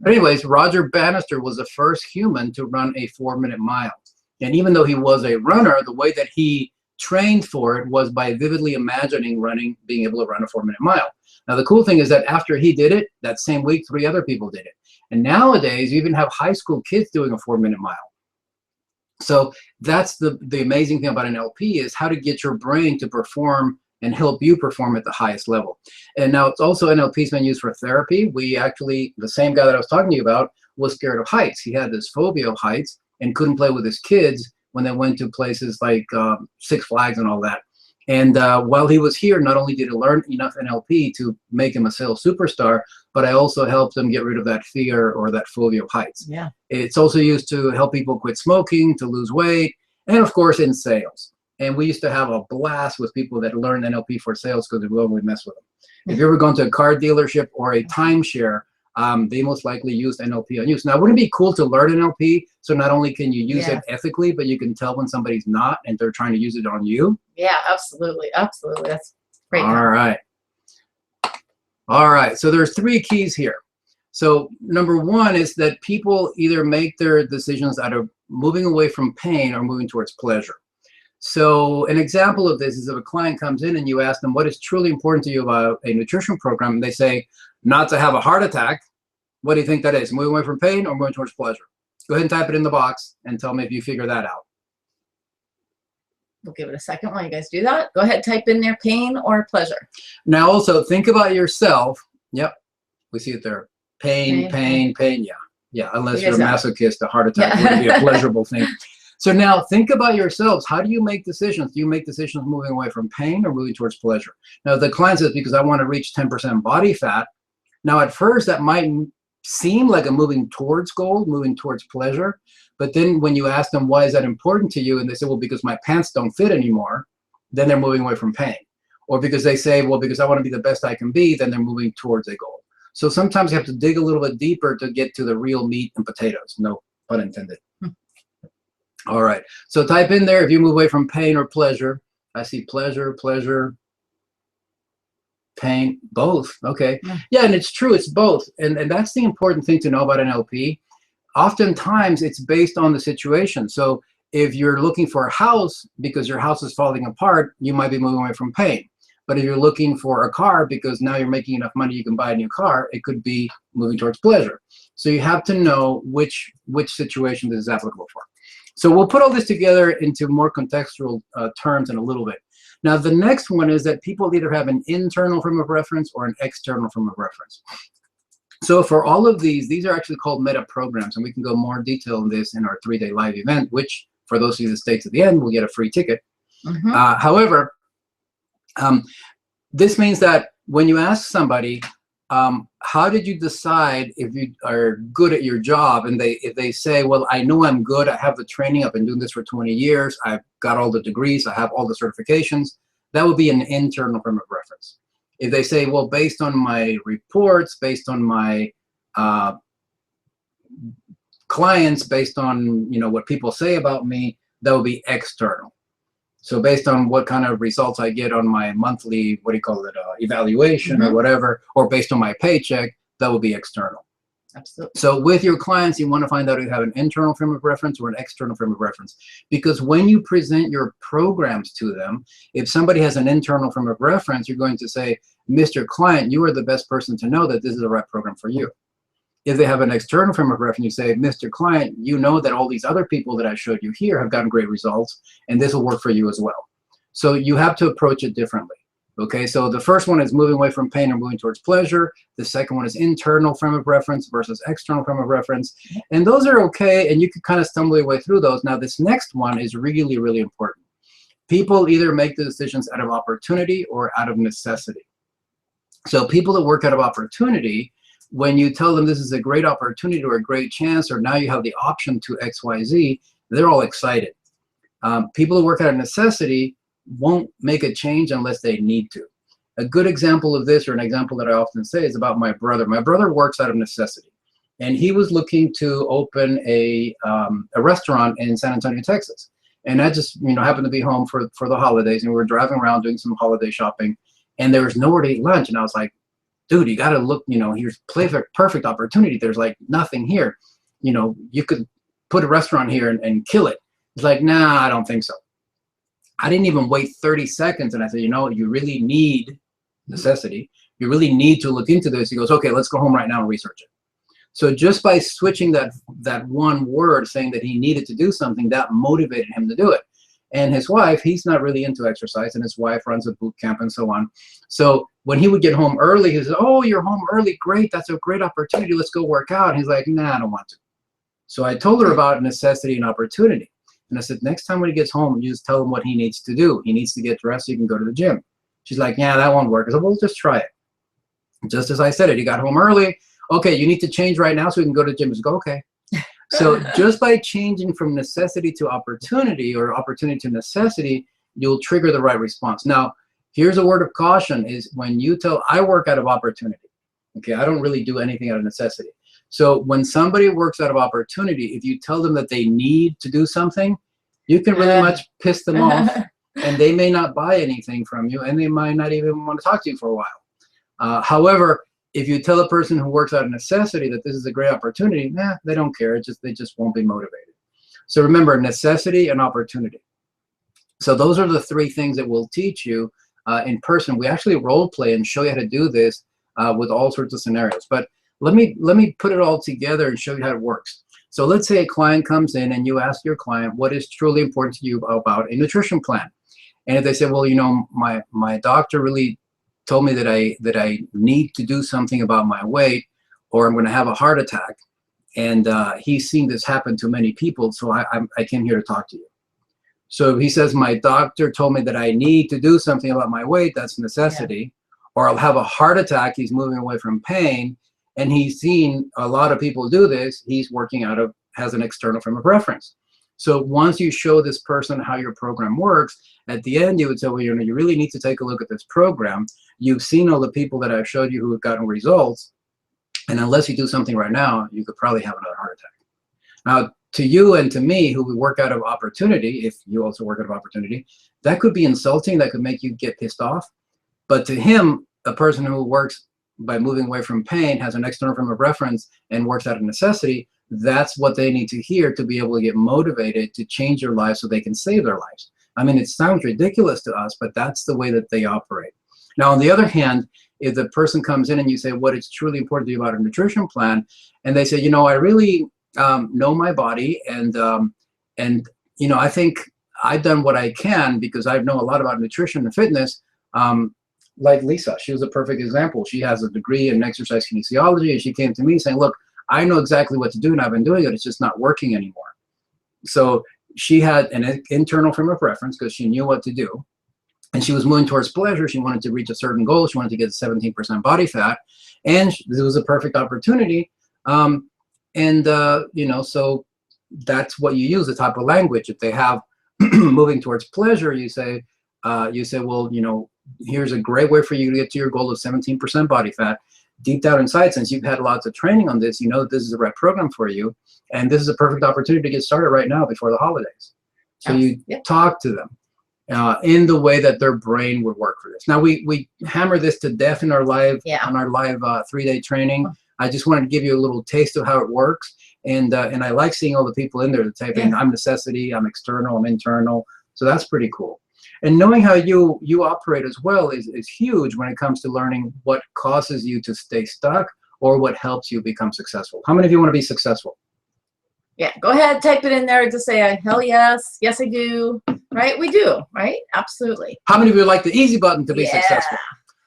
But anyways, Roger Bannister was the first human to run a 4-minute mile. And even though he was a runner, the way that he trained for it was by vividly imagining running, being able to run a 4-minute mile. Now, the cool thing is that after he did it, that same week, 3 other people did it. And nowadays, you even have high school kids doing a 4-minute mile. So that's the amazing thing about NLP, is how to get your brain to perform and help you perform at the highest level. And now it's also, NLP's been used for therapy. We actually, the same guy that I was talking to you about was scared of heights. He had this phobia of heights and couldn't play with his kids when they went to places like Six Flags and all that. And while he was here, not only did he learn enough NLP to make him a sales superstar, but I also helped him get rid of that fear or that phobia of heights. Yeah. It's also used to help people quit smoking, to lose weight, and of course in sales. And we used to have a blast with people that learned NLP for sales, because we would mess with them. If you ever gone to a car dealership or a timeshare, they most likely used NLP on you. So now, wouldn't it be cool to learn NLP? So not only can you use it ethically, but you can tell when somebody's not and they're trying to use it on you. Yeah, absolutely. Absolutely. That's great. All right. All right. So there's 3 keys here. So number 1 is that people either make their decisions out of moving away from pain or moving towards pleasure. So an example of this is if a client comes in and you ask them what is truly important to you about a nutrition program, and they say, not to have a heart attack. What do you think that is? Moving away from pain or moving towards pleasure? Go ahead and type it in the box and tell me if you figure that out. We'll give it a second while you guys do that. Go ahead, type in there, pain or pleasure. Now also think about yourself. Yep, we see it there. Pain. Yeah, yeah. Unless you're a masochist, a heart attack wouldn't be a pleasurable thing. So now think about yourselves. How do you make decisions? Do you make decisions moving away from pain or moving towards pleasure? Now the client says, because I want to reach 10% body fat. Now at first that might seem like a moving towards goal, moving towards pleasure. But then when you ask them, why is that important to you? And they say, well, because my pants don't fit anymore. Then they're moving away from pain. Or because they say, well, because I want to be the best I can be, then they're moving towards a goal. So sometimes you have to dig a little bit deeper to get to the real meat and potatoes. No pun intended. All right. So type in there if you move away from pain or pleasure. I see pleasure, pain, both. Okay. Yeah, and it's true. It's both. And that's the important thing to know about NLP. Oftentimes, it's based on the situation. So if you're looking for a house because your house is falling apart, you might be moving away from pain. But if you're looking for a car because now you're making enough money you can buy a new car, it could be moving towards pleasure. So you have to know which situation this is applicable for. So we'll put all this together into more contextual terms in a little bit. Now, the next one is that people either have an internal frame of reference or an external frame of reference. So for all of these are actually called meta programs, and we can go more detail on this in our 3-day live event, which for those of you that stay to the end will get a free ticket. However, this means that when you ask somebody, how did you decide if you are good at your job? And if they say, well, I know I'm good. I have the training. I've been doing this for 20 years. I've got all the degrees. I have all the certifications. that would be an internal frame of reference. If they say, well, based on my reports, based on my clients, based on what people say about me, that would be external. So based on what kind of results I get on my monthly, evaluation or whatever, or based on my paycheck, that would be external. Absolutely. So with your clients, you want to find out if you have an internal frame of reference or an external frame of reference. Because when you present your programs to them, if somebody has an internal frame of reference, you're going to say, Mr. Client, you are the best person to know that this is the right program for you. If they have an external frame of reference, you say, Mr. Client, you know that all these other people that I showed you here have gotten great results, and this will work for you as well. So you have to approach it differently. Okay, so the first one is moving away from pain and moving towards pleasure. The second one is internal frame of reference versus external frame of reference. And those are okay, and you can kind of stumble your way through those. Now, this next one is really, really important. People either make the decisions out of opportunity or out of necessity. So people that work out of opportunity, when you tell them this is a great opportunity or a great chance, or now you have the option to XYZ, they're all excited. People who work out of necessity won't make a change unless they need to. A good example of this, or an example that I often say, is about my brother. My brother works out of necessity, and he was looking to open a restaurant in San Antonio, Texas. And I just happened to be home for the holidays, and we were driving around doing some holiday shopping, and there was nowhere to eat lunch. And I was like, dude, you got to look, here's perfect opportunity. There's like nothing here. You could put a restaurant here and kill it. He's like, nah, I don't think so. I didn't even wait 30 seconds. And I said, you really need necessity. You really need to look into this. He goes, okay, let's go home right now and research it. So just by switching that one word, saying that he needed to do something, that motivated him to do it. And his wife, he's not really into exercise, and his wife runs a boot camp and so on. So when he would get home early, he said, oh, you're home early. Great. That's a great opportunity. Let's go work out. And he's like, nah, I don't want to. So I told her about necessity and opportunity. And I said, next time when he gets home, you just tell him what he needs to do. He needs to get dressed so he can go to the gym. She's like, yeah, that won't work. I said, well, just try it. Just as I said it, he got home early. Okay, you need to change right now so we can go to the gym. I said, okay. So just by changing from necessity to opportunity, or opportunity to necessity, you'll trigger the right response. Now, here's a word of caution is when you I work out of opportunity. Okay, I don't really do anything out of necessity. So when somebody works out of opportunity, if you tell them that they need to do something, you can really much piss them off, and they may not buy anything from you, and they might not even want to talk to you for a while. However, if you tell a person who works out of necessity that this is a great opportunity, they don't care. They just won't be motivated. So remember, necessity and opportunity. So those are the three things that we'll teach you in person. We actually role play and show you how to do this with all sorts of scenarios. But let me put it all together and show you how it works. So let's say a client comes in and you ask your client what is truly important to you about a nutrition plan. And if they say, well, my doctor really told me that I need to do something about my weight, or I'm going to have a heart attack, and he's seen this happen to many people, so I came here to talk to you. So he says, my doctor told me that I need to do something about my weight, that's necessity, or I'll have a heart attack, he's moving away from pain, and he's seen a lot of people do this, he's working has an external frame of reference. So once you show this person how your program works, at the end you would say, well, you really need to take a look at this program. You've seen all the people that I've showed you who have gotten results, and unless you do something right now, you could probably have another heart attack. Now, to you and to me, who we work out of opportunity, if you also work out of opportunity, that could be insulting, that could make you get pissed off. But to him, a person who works by moving away from pain, has an external frame of reference, and works out of necessity, that's what they need to hear to be able to get motivated to change their lives so they can save their lives. I mean, it sounds ridiculous to us, but that's the way that they operate. Now, on the other hand, if the person comes in and you say, what is truly important to you about a nutrition plan, and they say, I really know my body, and I think I've done what I can because I know a lot about nutrition and fitness. Like Lisa, she was a perfect example. She has a degree in exercise kinesiology, and she came to me saying, look, I know exactly what to do, and I've been doing it. It's just not working anymore. So she had an internal frame of reference because she knew what to do, and she was moving towards pleasure. She wanted to reach a certain goal. She wanted to get 17% body fat, and this was a perfect opportunity. So that's what you use, the type of language. If they have moving towards pleasure, you say, you say, well, you know, here's a great way for you to get to your goal of 17% body fat. Deep down inside, since you've had lots of training on this, you know this is the right program for you, and this is a perfect opportunity to get started right now before the holidays. So you talk to them in the way that their brain would work for this. Now we hammer this to death in our live on our live 3-day training. I just wanted to give you a little taste of how it works, and I like seeing all the people in there that type in, I'm necessity, I'm external, I'm internal. So that's pretty cool. And knowing how you operate as well is huge when it comes to learning what causes you to stay stuck or what helps you become successful. How many of you want to be successful? Yeah, go ahead, type it in there. Just say, hell yes, yes I do, right? We do, right? Absolutely. How many of you like the easy button to be successful?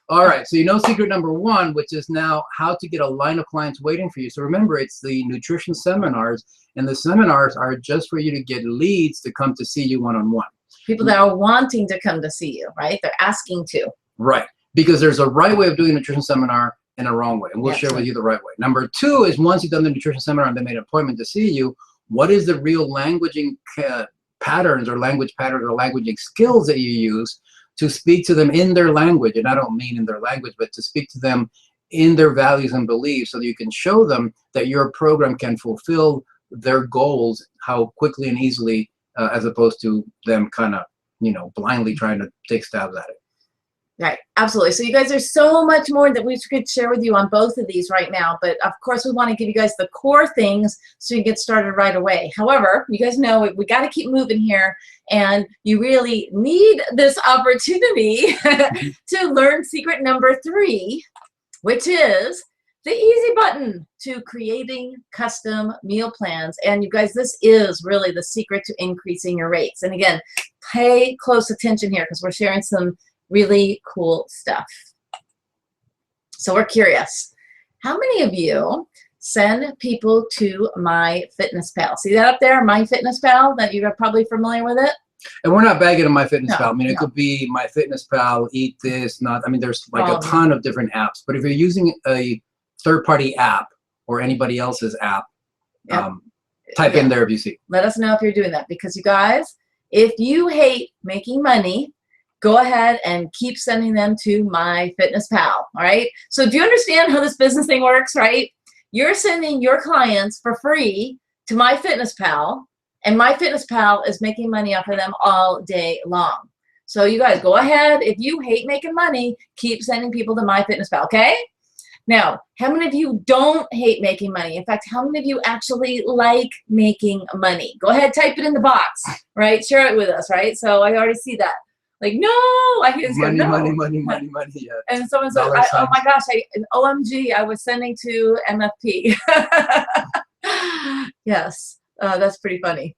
All right, so you know secret number 1, which is now how to get a line of clients waiting for you. So remember, it's the nutrition seminars, and the seminars are just for you to get leads to come to see you one-on-one. People that are wanting to come to see you, right? They're asking to. Right, because there's a right way of doing a nutrition seminar and a wrong way, and we'll share with you the right way. Number 2 is once you've done the nutrition seminar and they made an appointment to see you, what is the real languaging patterns or languaging skills that you use to speak to them in their language? And I don't mean in their language, but to speak to them in their values and beliefs so that you can show them that your program can fulfill their goals, how quickly and easily, as opposed to them kind of, you know, blindly trying to take stabs at it. Right, absolutely. So you guys, there's so much more that we could share with you on both of these right now, but of course we want to give you guys the core things so you get started right away. However, you guys know we got to keep moving here, and you really need this opportunity to learn secret number 3, which is the easy button to creating custom meal plans. And you guys, this is really the secret to increasing your rates. And again, pay close attention here because we're sharing some really cool stuff. So we're curious, how many of you send people to MyFitnessPal? See that up there, MyFitnessPal, that you're probably familiar with it? And we're not bagging on MyFitnessPal. I mean, it could be MyFitnessPal, Eat This, not. I mean, there's like a ton of different apps. But if you're using a third-party app or anybody else's app, type in there if you see. Let us know if you're doing that, because you guys, if you hate making money, go ahead and keep sending them to MyFitnessPal, all right? So do you understand how this business thing works, right? You're sending your clients for free to MyFitnessPal, and MyFitnessPal is making money off of them all day long. So you guys, go ahead. If you hate making money, keep sending people to MyFitnessPal, okay? Now, how many of you don't hate making money? In fact, how many of you actually like making money? Go ahead, type it in the box, right? Share it with us, right? So I already see that. Like, no, I can just money, go, no. money. Yeah. And someone said, oh my gosh, OMG, I was sending to MFP. Yes, that's pretty funny.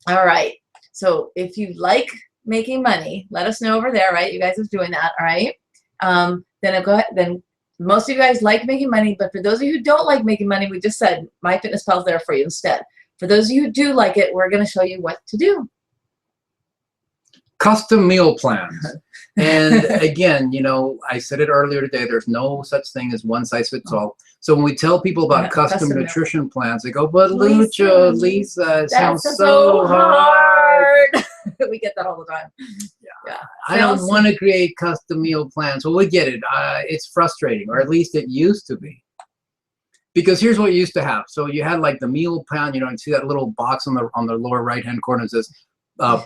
All right. So if you like making money, let us know over there, right? You guys are doing that, all right? Then I'll go ahead. Then most of you guys like making money, but for those of you who don't like making money, we just said MyFitnessPal is there for you instead. For those of you who do like it, we're going to show you what to do. Custom meal plans. And again, you know, I said it earlier today, there's no such thing as one size fits all. So when we tell people about custom nutrition plans, they go, but Lisa, it sounds so hard. We get that all the time. Yeah. I don't want to create custom meal plans. Well, we get it. It's frustrating, or at least it used to be. Because here's what you used to have. So you had like the meal plan, you know, and see that little box on the lower right-hand corner that says,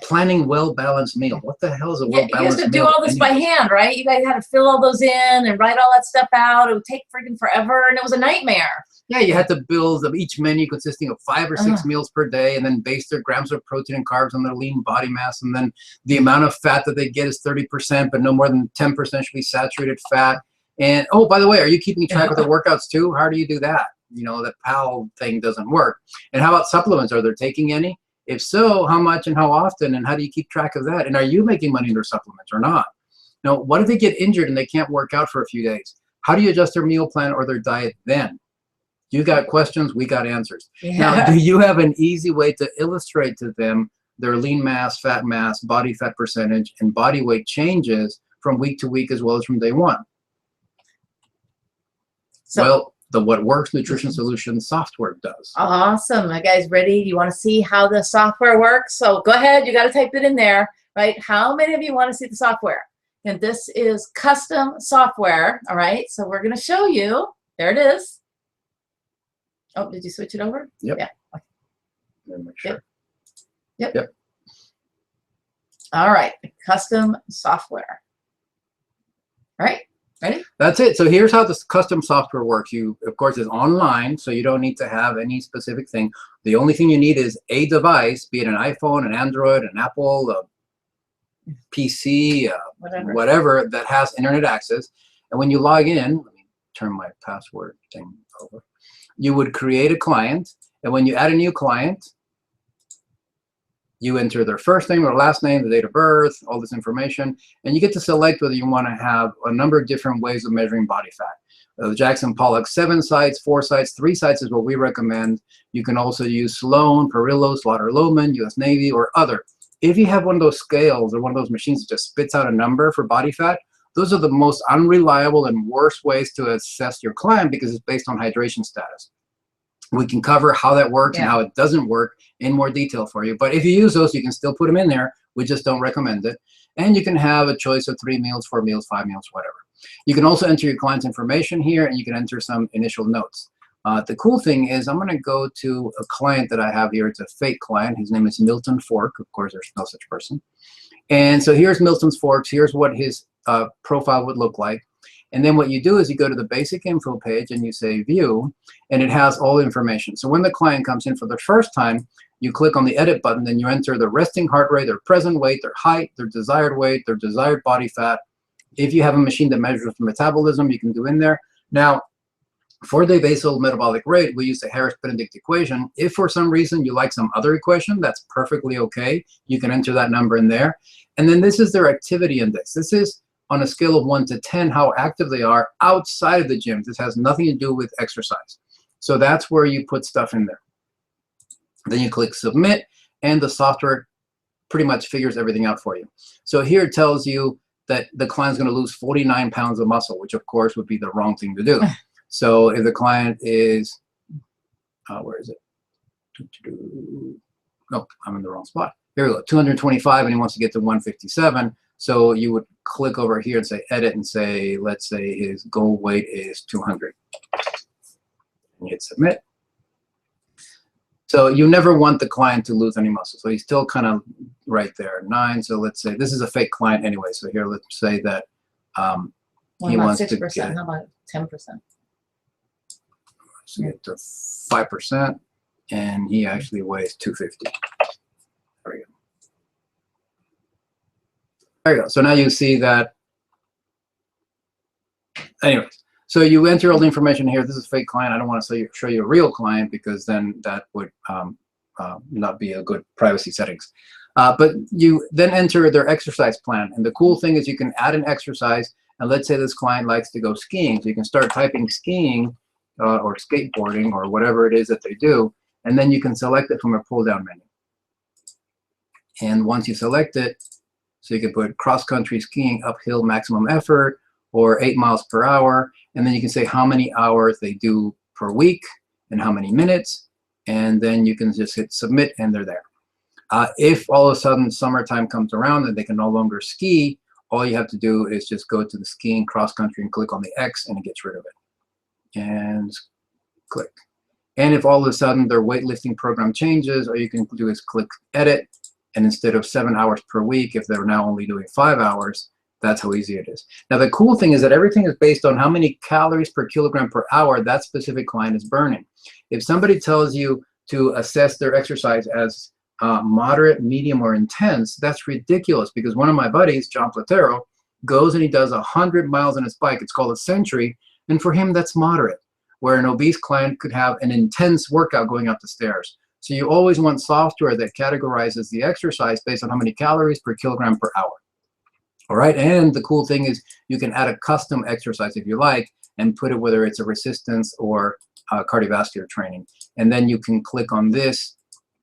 planning well-balanced meal. What the hell is a well-balanced meal? You used to do all this by hand, right? You guys had to fill all those in and write all that stuff out. It would take freaking forever, and it was a nightmare. Yeah, you had to build each menu consisting of 5 or 6 meals per day, and then base their grams of protein and carbs on their lean body mass, and then the amount of fat that they get is 30%, but no more than 10% should be saturated fat. And oh, by the way, are you keeping track of their workouts too? How do you do that? You know, the PAL thing doesn't work. And how about supplements? Are they taking any? If so, how much and how often, and how do you keep track of that? And are you making money in their supplements or not? Now, what if they get injured and they can't work out for a few days? How do you adjust their meal plan or their diet then? You got questions, we got answers. Yeah. Now, do you have an easy way to illustrate to them their lean mass, body fat percentage, and body weight changes from week to week as well as from day one? So, well, the What Works Nutrition Solutions software does. Awesome. You guys ready? You want to see how the software works? So go ahead. You got to type it in there. right? How many of you want to see the software? And this is custom software, all right? So we're going to show you. There it is. Oh, did you switch it over? Yep. Yeah. Sure. Yep. All right, custom software. All right, ready? That's it. So here's how this custom software works. You, of course, is online, so you don't need to have any specific thing. The only thing you need is a device, be it an iPhone, an Android, an Apple, a PC, whatever that has internet access. And when you log in, let me turn my password thing over. You would create a client, and when you add a new client, you enter their first name or last name, the date of birth, all this information, and you get to select whether you want to have a number of different ways of measuring body fat. The Jackson Pollock 7 sites, 4 sites, 3 sites is what we recommend. You can also use Sloan, Perillo, Slaughter-Loman, US Navy, or other. If you have one of those scales or one of those machines that just spits out a number for body fat, those are the most unreliable and worst ways to assess your client because it's based on hydration status. We can cover how that works and how it doesn't work in more detail for you. But if you use those, you can still put them in there. We just don't recommend it. And you can have a choice of 3 meals, 4 meals, 5 meals, whatever. You can also enter your client's information here, and you can enter some initial notes. The cool thing is I'm going to go to a client that I have here. It's a fake client. His name is Milton Fork. Of course, there's no such person. And so here's Milton's Forks. Here's what his profile would look like. And then what you do is you go to the basic info page and you say view, and it has all the information. So when the client comes in for the first time, you click on the edit button, then you enter their resting heart rate, their present weight, their height, their desired weight, their desired body fat. If you have a machine that measures the metabolism, you can do in there. Now, for the basal metabolic rate, we use the Harris-Benedict equation. If for some reason you like some other equation, that's perfectly okay. You can enter that number in there. And then this is their activity index. This is on a scale of 1 to 10, how active they are outside of the gym. This has nothing to do with exercise. So that's where you put stuff in there. Then you click submit, and the software pretty much figures everything out for you. So here it tells you that the client's going to lose 49 pounds of muscle, which of course would be the wrong thing to do. So if the client is, where is it? No, I'm in the wrong spot. Here we go, 225, and he wants to get to 157. So you would click over here and say edit and say, let's say his goal weight is 200. And hit submit. So you never want the client to lose any muscle. So he's still kind of right there, 9. So let's say this is a fake client anyway. So here, let's say that he wants 6%, to get, how about 10%? So get to 5%, and he actually weighs 250. There we go. There you go. So now you see that. Anyways, so you enter all the information here. This is a fake client. I don't want to show you a real client because then that would not be a good privacy settings. But you then enter their exercise plan. And the cool thing is you can add an exercise. And let's say this client likes to go skiing. So you can start typing skiing or skateboarding or whatever it is that they do. And then you can select it from a pull-down menu. And once you select it, so you can put cross-country skiing uphill maximum effort or 8 miles per hour. And then you can say how many hours they do per week and how many minutes. And then you can just hit submit, and they're there. If all of a sudden summertime comes around and they can no longer ski, all you have to do is just go to the skiing cross-country and click on the X, and it gets rid of it. And click. And if all of a sudden their weightlifting program changes, all you can do is click edit. And instead of 7 hours per week, if they're now only doing 5 hours, that's how easy it is. Now, the cool thing is that everything is based on how many calories per kilogram per hour that specific client is burning. If somebody tells you to assess their exercise as moderate, medium, or intense, that's ridiculous, because one of my buddies, John Platero, goes and he does 100 miles on his bike. It's called a Century, and for him, that's moderate, where an obese client could have an intense workout going up the stairs. So you always want software that categorizes the exercise based on how many calories per kilogram per hour. All right, and the cool thing is you can add a custom exercise if you like and put it whether it's a resistance or cardiovascular training. And then you can click on this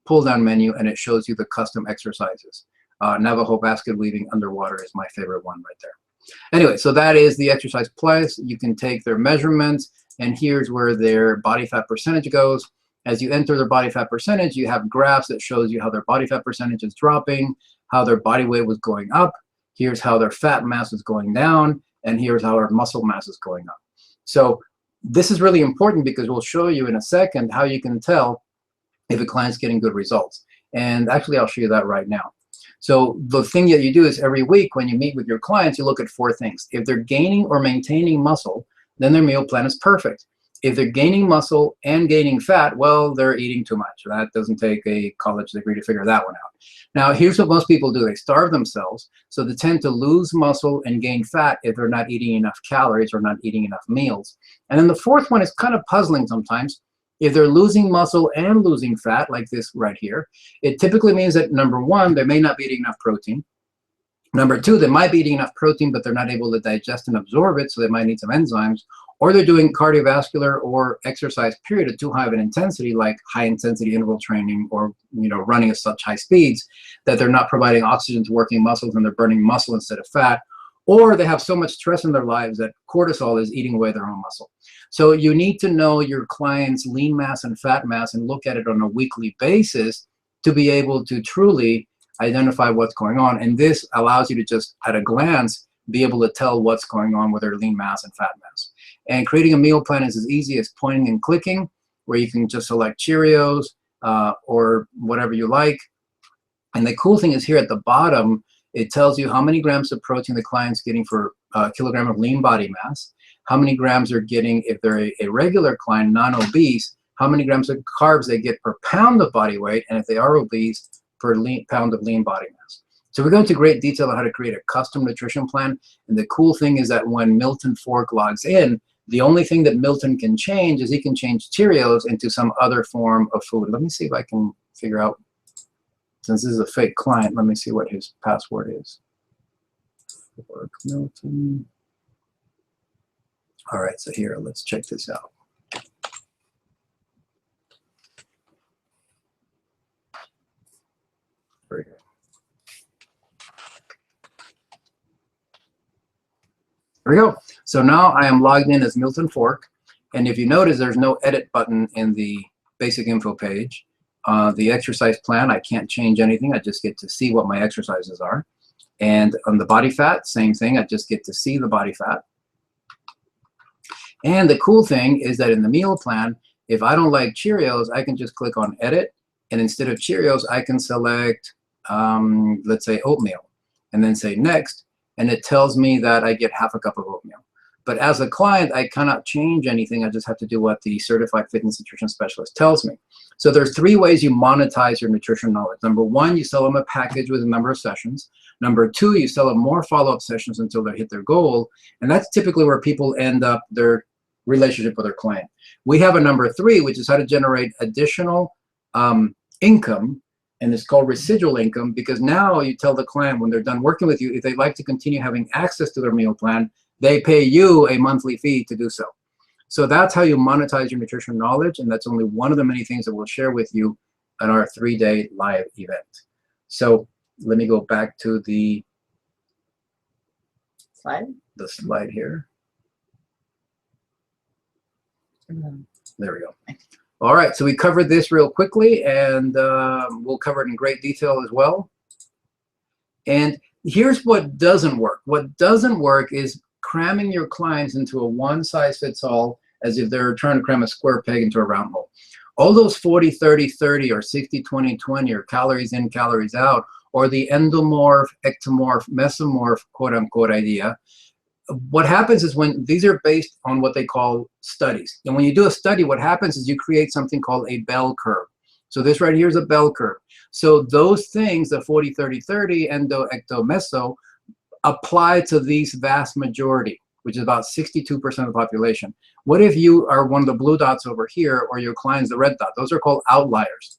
pull-down menu and it shows you the custom exercises. Navajo basket weaving underwater is my favorite one right there. Anyway, so that is the exercise place. You can take their measurements, and here's where their body fat percentage goes. As you enter their body fat percentage, you have graphs that shows you how their body fat percentage is dropping. how their body weight was going up, here's how their fat mass is going down, and here's how our muscle mass is going up. So this is really important because we'll show you in a second how you can tell if a client's getting good results. And actually, I'll show you that right now. So the thing that you do is every week when you meet with your clients, you look at 4 things. If they're gaining or maintaining muscle, then their meal plan is perfect. If they're gaining muscle and gaining fat, well, they're eating too much. That doesn't take a college degree to figure that one out. Now, here's what most people do. They starve themselves, so they tend to lose muscle and gain fat if they're not eating enough calories or not eating enough meals. And then the 4th one is kind of puzzling sometimes. If they're losing muscle and losing fat, like this right here, it typically means that, number 1, they may not be eating enough protein. Number 2, they might be eating enough protein, but they're not able to digest and absorb it, so they might need some enzymes. Or they're doing cardiovascular or exercise period at too high of an intensity, like high intensity interval training or running at such high speeds that they're not providing oxygen to working muscles and they're burning muscle instead of fat. Or they have so much stress in their lives that cortisol is eating away their own muscle. So you need to know your client's lean mass and fat mass and look at it on a weekly basis to be able to truly identify what's going on. And this allows you to just, at a glance, be able to tell what's going on with their lean mass and fat mass. And creating a meal plan is as easy as pointing and clicking, where you can just select Cheerios or whatever you like. And the cool thing is here at the bottom, it tells you how many grams of protein the client's getting for a kilogram of lean body mass, how many grams they're getting if they're a regular client, non-obese, how many grams of carbs they get per pound of body weight, and if they are obese, per pound of lean body mass. So we go into great detail on how to create a custom nutrition plan. And the cool thing is that when Milton Fork logs in, the only thing that Milton can change is he can change Cheerios into some other form of food. Let me see if I can figure out, since this is a fake client, let me see what his password is. Fork Milton. All right, so here, let's check this out. Very good. There we go. So now I am logged in as Milton Fork. And if you notice, there's no edit button in the basic info page. The exercise plan, I can't change anything. I just get to see what my exercises are. And on the body fat, same thing. I just get to see the body fat. And the cool thing is that in the meal plan, if I don't like Cheerios, I can just click on edit. And instead of Cheerios, I can select, let's say, oatmeal. And then say next. And it tells me that I get half a cup of oatmeal. But as a client, I cannot change anything. I just have to do what the certified fitness nutrition specialist tells me. So there's 3 ways you monetize your nutrition knowledge. Number 1, you sell them a package with a number of sessions. Number 2, you sell them more follow-up sessions until they hit their goal. And that's typically where people end up their relationship with their client. We have a number 3, which is how to generate additional income. And it's called residual income, because now you tell the client when they're done working with you, if they'd like to continue having access to their meal plan, they pay you a monthly fee to do so. So that's how you monetize your nutrition knowledge, and that's only one of the many things that we'll share with you at our 3-day live event. So let me go back to the slide here. There we go. All right, so we covered this real quickly, and we'll cover it in great detail as well. And here's what doesn't work. What doesn't work is cramming your clients into a one-size-fits-all as if they're trying to cram a square peg into a round hole. All those 40-30-30 or 60-20-20 or calories in, calories out, or the endomorph, ectomorph, mesomorph, quote-unquote idea, what happens is when these are based on what they call studies. And when you do a study, what happens is you create something called a bell curve. So this right here is a bell curve. So those things, the 40-30-30, endo, ecto, meso, apply to these vast majority, which is about 62% of the population. What if you are one of the blue dots over here, or your client's the red dot? Those are called outliers.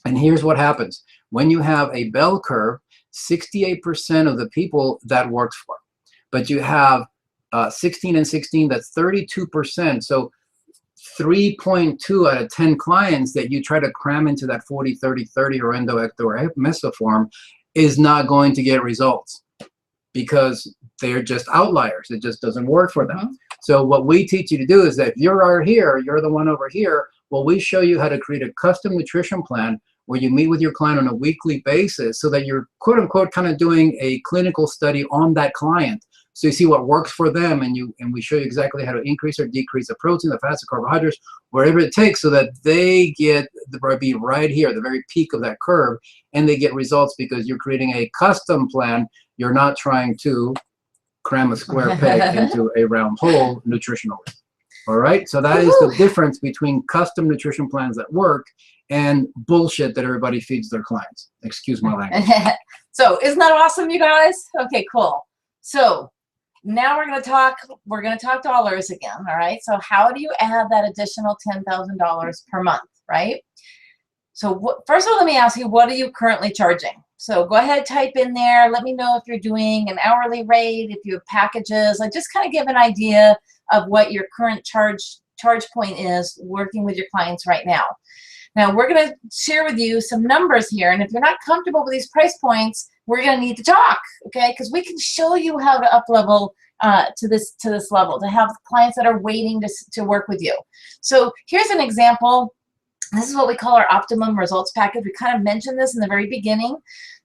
And here's what happens. When you have a bell curve, 68% of the people that works for. But you have 16 and 16, that's 32%. So 3.2 out of 10 clients that you try to cram into that 40-30-30 or endo, ecto, or meso form is not going to get results because they're just outliers. It just doesn't work for them. So what we teach you to do is that if you're here, you're the one over here, well, we show you how to create a custom nutrition plan where you meet with your client on a weekly basis so that you're quote unquote kind of doing a clinical study on that client. So you see what works for them, and we show you exactly how to increase or decrease the protein, the fats, the carbohydrates, whatever it takes, so that they get be right here, the very peak of that curve, and they get results because you're creating a custom plan. You're not trying to cram a square peg into a round hole nutritionally. All right, so that is the difference between custom nutrition plans that work and bullshit that everybody feeds their clients. Excuse my language. So isn't that awesome, you guys? Okay, cool. So now we're going to talk dollars again. All right, so how do you add that additional $10,000 per month, right? So first of all, let me ask you, what are you currently charging? So go ahead, type in there. Let me know if you're doing an hourly rate, if you have packages. Like, just kind of give an idea of what your current charge point is working with your clients right now. Now, we're going to share with you some numbers here, and if you're not comfortable with these price points, we're going to need to talk, okay? Because we can show you how to up-level to this level, to have clients that are waiting to work with you. So here's an example. This is what we call our optimum results package. We kind of mentioned this in the very beginning.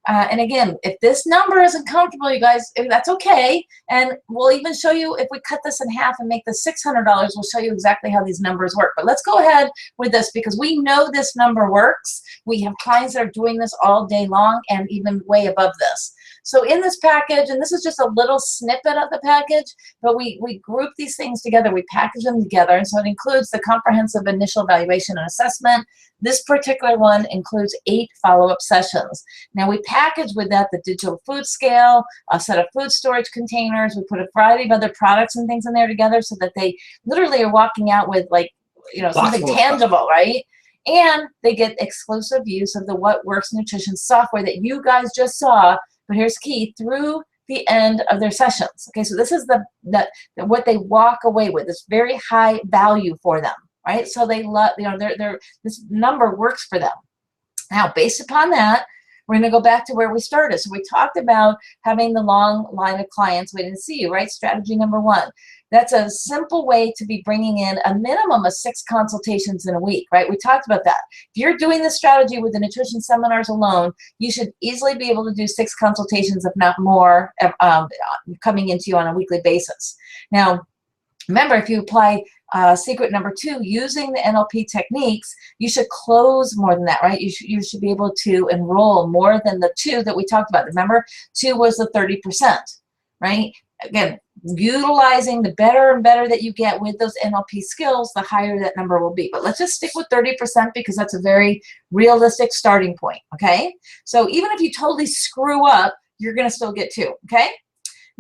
And again, if this number isn't comfortable, you guys, that's okay. And we'll even show you, if we cut this in half and make this $600, we'll show you exactly how these numbers work. But let's go ahead with this because we know this number works. We have clients that are doing this all day long and even way above this. So in this package, and this is just a little snippet of the package, but we group these things together, we package them together, and so it includes the comprehensive initial evaluation and assessment. This particular one includes 8 follow-up sessions. Now we package with that the digital food scale, a set of food storage containers, we put a variety of other products and things in there together so that they literally are walking out with, like, you know, something tangible, right? And they get exclusive use of the What Works Nutrition software that you guys just saw. But here's key, through the end of their sessions. Okay, so this is what they walk away with. It's very high value for them, right? So they love, you know, this number works for them. Now, based upon that, we're going to go back to where we started. So we talked about having the long line of clients waiting to see you, right? Strategy number 1. That's a simple way to be bringing in a minimum of 6 consultations in a week, right? We talked about that. If you're doing this strategy with the nutrition seminars alone, you should easily be able to do 6 consultations, if not more, coming into you on a weekly basis. Now, remember, if you apply secret number 2, using the NLP techniques, you should close more than that, right? You should be able to enroll more than the 2 that we talked about. Remember, 2 was the 30%, right? Again, utilizing the better and better that you get with those NLP skills, the higher that number will be. But let's just stick with 30% because that's a very realistic starting point, okay? So even if you totally screw up, you're going to still get 2, okay?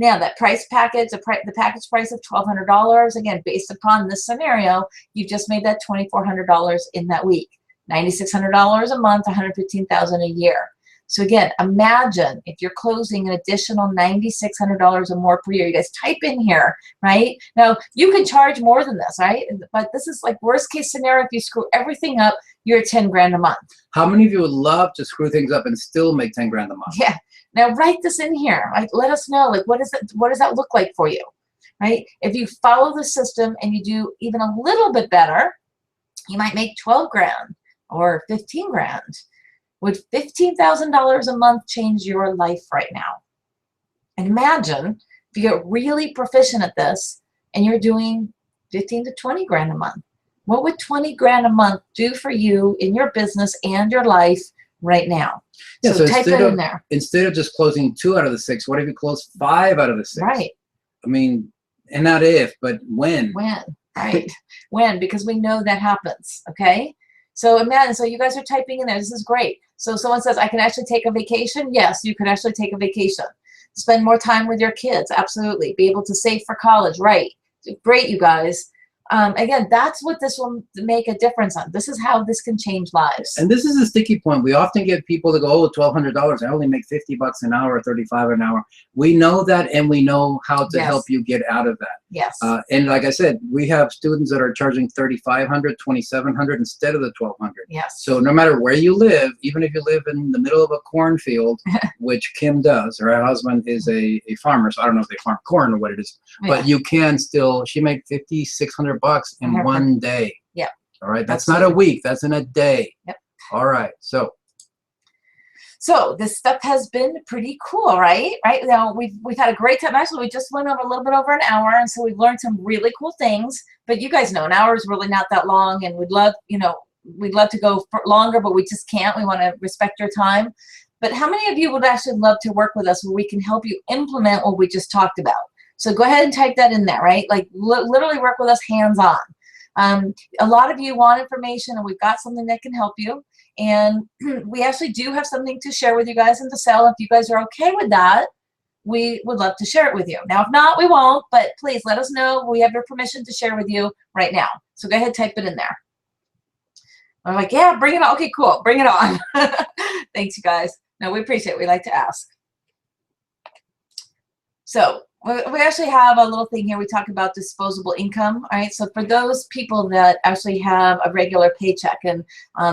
Now, that price package, the package price of $1,200, again, based upon this scenario, you've just made that $2,400 in that week. $9,600 a month, $115,000 a year. So again, imagine if you're closing an additional $9,600 or more per year. You guys type in here, right? Now, you can charge more than this, right? But this is like worst case scenario. If you screw everything up, you're at 10 grand a month. How many of you would love to screw things up and still make 10 grand a month? Yeah. Now write this in here. Right? Let us know, like, what does that look like for you, right? If you follow the system and you do even a little bit better, you might make 12 grand or 15 grand. Would $15,000 a month change your life right now? And imagine if you get really proficient at this and you're doing 15 to 20 grand a month. What would 20 grand a month do for you in your business and your life right now? Yeah, so type it in there. Instead of just closing 2 out of the 6, what if you close 5 out of the 6? Right. I mean, and not if, but when. When, right. When, because we know that happens, okay? So imagine, so you guys are typing in there. This is great. So someone says, I can actually take a vacation. Yes, you can actually take a vacation. Spend more time with your kids. Absolutely. Be able to save for college. Right. Great, you guys. Again, that's what this will make a difference on. This is how this can change lives. And this is a sticky point. We often get people to go, oh, $1,200. I only make $50 an hour, $35 an hour. We know that, and we know how to help you get out of that. Yes. And like I said, we have students that are charging $3,500, $2,700 instead of the $1,200. Yes. So no matter where you live, even if you live in the middle of a cornfield, which Kim does, her husband is a farmer, so I don't know if they farm corn or what it is, but you can still, she made $5,600 in one day. Yep. All right. That's not a week. That's in a day. Yep. All right. So So this stuff has been pretty cool, right? Right now we've had a great time. Actually, we just went over a little bit over an hour, and so we've learned some really cool things. But you guys know an hour is really not that long, and we'd love to go for longer, but we just can't. We want to respect your time. But how many of you would actually love to work with us where we can help you implement what we just talked about? So go ahead and type that in there, right? Like literally work with us hands-on. A lot of you want information, and we've got something that can help you. And we actually do have something to share with you guys and to sell. If you guys are okay with that, we would love to share it with you. Now, if not, we won't, but please let us know. We have your permission to share with you right now. So go ahead, type it in there. I'm like, yeah, bring it on. Okay, cool. Bring it on. Thanks, you guys. No, we appreciate it. We like to ask. So we actually have a little thing here. We talk about disposable income. All right. So for those people that actually have a regular paycheck and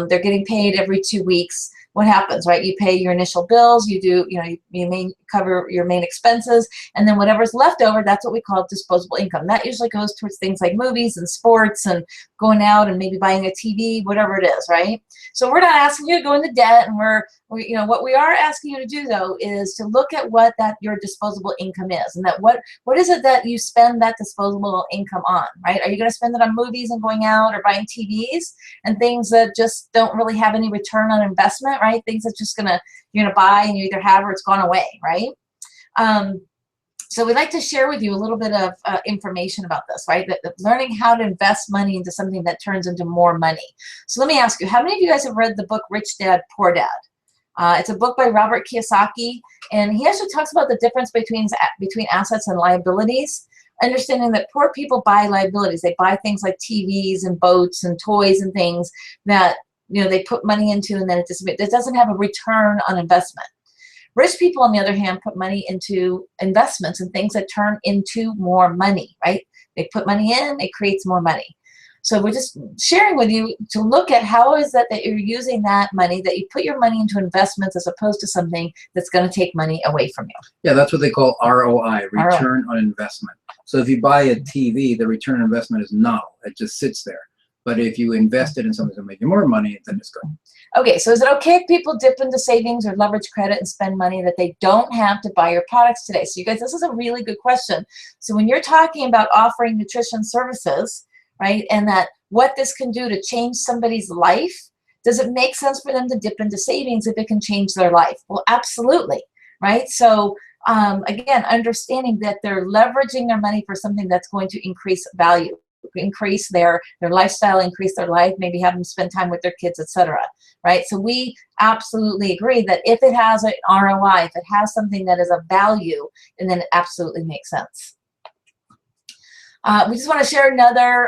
they're getting paid every 2 weeks, what happens, right? You pay your initial bills, you may cover your main expenses, and then whatever's left over, that's what we call disposable income. That usually goes towards things like movies and sports and going out and maybe buying a TV, whatever it is, right? So we're not asking you to go into debt, and what we are asking you to do though is to look at what your disposable income is, and that what is it that you spend that disposable income on, right? Are you going to spend it on movies and going out or buying TVs and things that just don't really have any return on investment, right? Things that you're gonna buy and you either have or it's gone away, right? So we'd like to share with you a little bit of information about this, right? That learning how to invest money into something that turns into more money. So let me ask you, how many of you guys have read the book Rich Dad, Poor Dad? It's a book by Robert Kiyosaki, and he actually talks about the difference between assets and liabilities, understanding that poor people buy liabilities. They buy things like TVs and boats and toys and things that they put money into, and then it doesn't have a return on investment. Rich people, on the other hand, put money into investments and things that turn into more money, right? They put money in, it creates more money. So we're just sharing with you to look at how is that you're using that money, that you put your money into investments as opposed to something that's going to take money away from you. Yeah, that's what they call ROI, return on investment. So if you buy a TV, the return on investment is null. It just sits there. But if you invest it in something that makes you more money, then it's good. Okay, so is it okay if people dip into savings or leverage credit and spend money that they don't have to buy your products today? So you guys, this is a really good question. So when you're talking about offering nutrition services, right, and that what this can do to change somebody's life, does it make sense for them to dip into savings if it can change their life? Well, absolutely, right? So again, understanding that they're leveraging their money for something that's going to increase value, increase their lifestyle, increase their life, maybe have them spend time with their kids, etc. Right? So we absolutely agree that if it has an ROI, if it has something that is of value, and then it absolutely makes sense. We just want to share another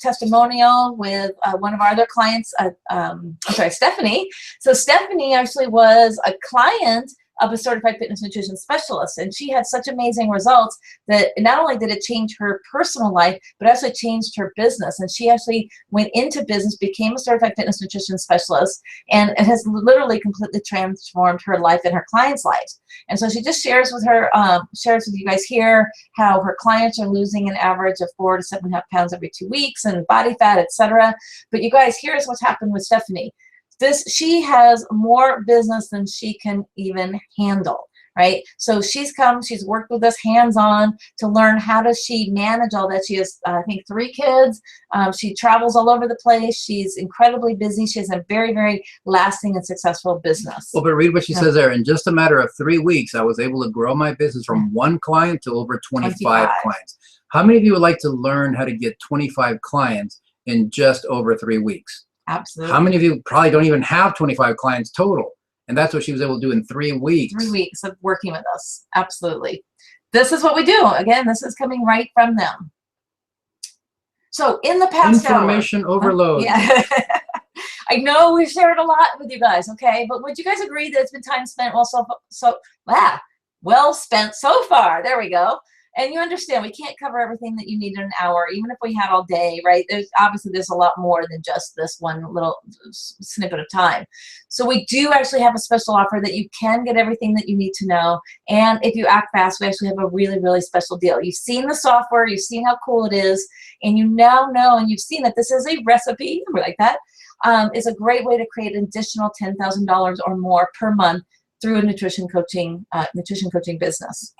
testimonial with one of our other clients, I'm sorry, Stephanie. So Stephanie actually was a client of a certified fitness nutrition specialist, and she had such amazing results that not only did it change her personal life, but actually changed her business. And she actually went into business, became a certified fitness nutrition specialist, and it has literally completely transformed her life and her clients' lives. And so she just shares with you guys here how her clients are losing an average of 4 to 7.5 pounds every 2 weeks, and body fat, etc. But you guys, here's what's happened with Stephanie. She has more business than she can even handle, right? So she's worked with us hands-on to learn how does she manage all that. She has, I think, 3 kids. She travels all over the place. She's incredibly busy. She has a very, very lasting and successful business. Well, but read what she says there. In just a matter of 3 weeks, I was able to grow my business from 1 client to over 25 clients. How many of you would like to learn how to get 25 clients in just over 3 weeks? Absolutely. How many of you probably don't even have 25 clients total? And that's what she was able to do in 3 weeks. 3 weeks of working with us. Absolutely. This is what we do. Again, this is coming right from them. So in the past Information overload. Yeah. I know we've shared a lot with you guys, okay? But would you guys agree that it's been time spent well spent so far? There we go. And you understand we can't cover everything that you need in an hour, even if we had all day, right? There's a lot more than just this one little snippet of time. So we do actually have a special offer that you can get everything that you need to know. And if you act fast, we actually have a really, really special deal. You've seen the software, you've seen how cool it is, and you now know, and you've seen that this is a recipe, like that, is a great way to create an additional $10,000 or more per month through a nutrition coaching business.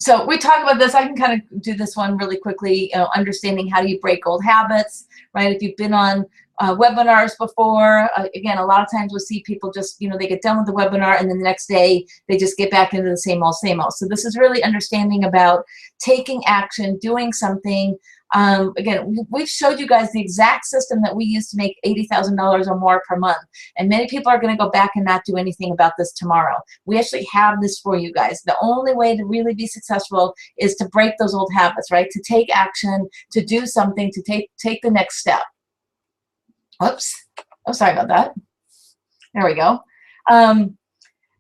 So we talk about this. I can kind of do this one really quickly, understanding how do you break old habits, right? If you've been on webinars before, again, a lot of times we'll see people just, they get done with the webinar and then the next day they just get back into the same old, same old. So this is really understanding about taking action, doing something. Again, we've showed you guys the exact system that we use to make $80,000 or more per month. And many people are going to go back and not do anything about this tomorrow. We actually have this for you guys. The only way to really be successful is to break those old habits, right? To take action, to do something, to take the next step. Whoops. Oh, sorry about that. There we go.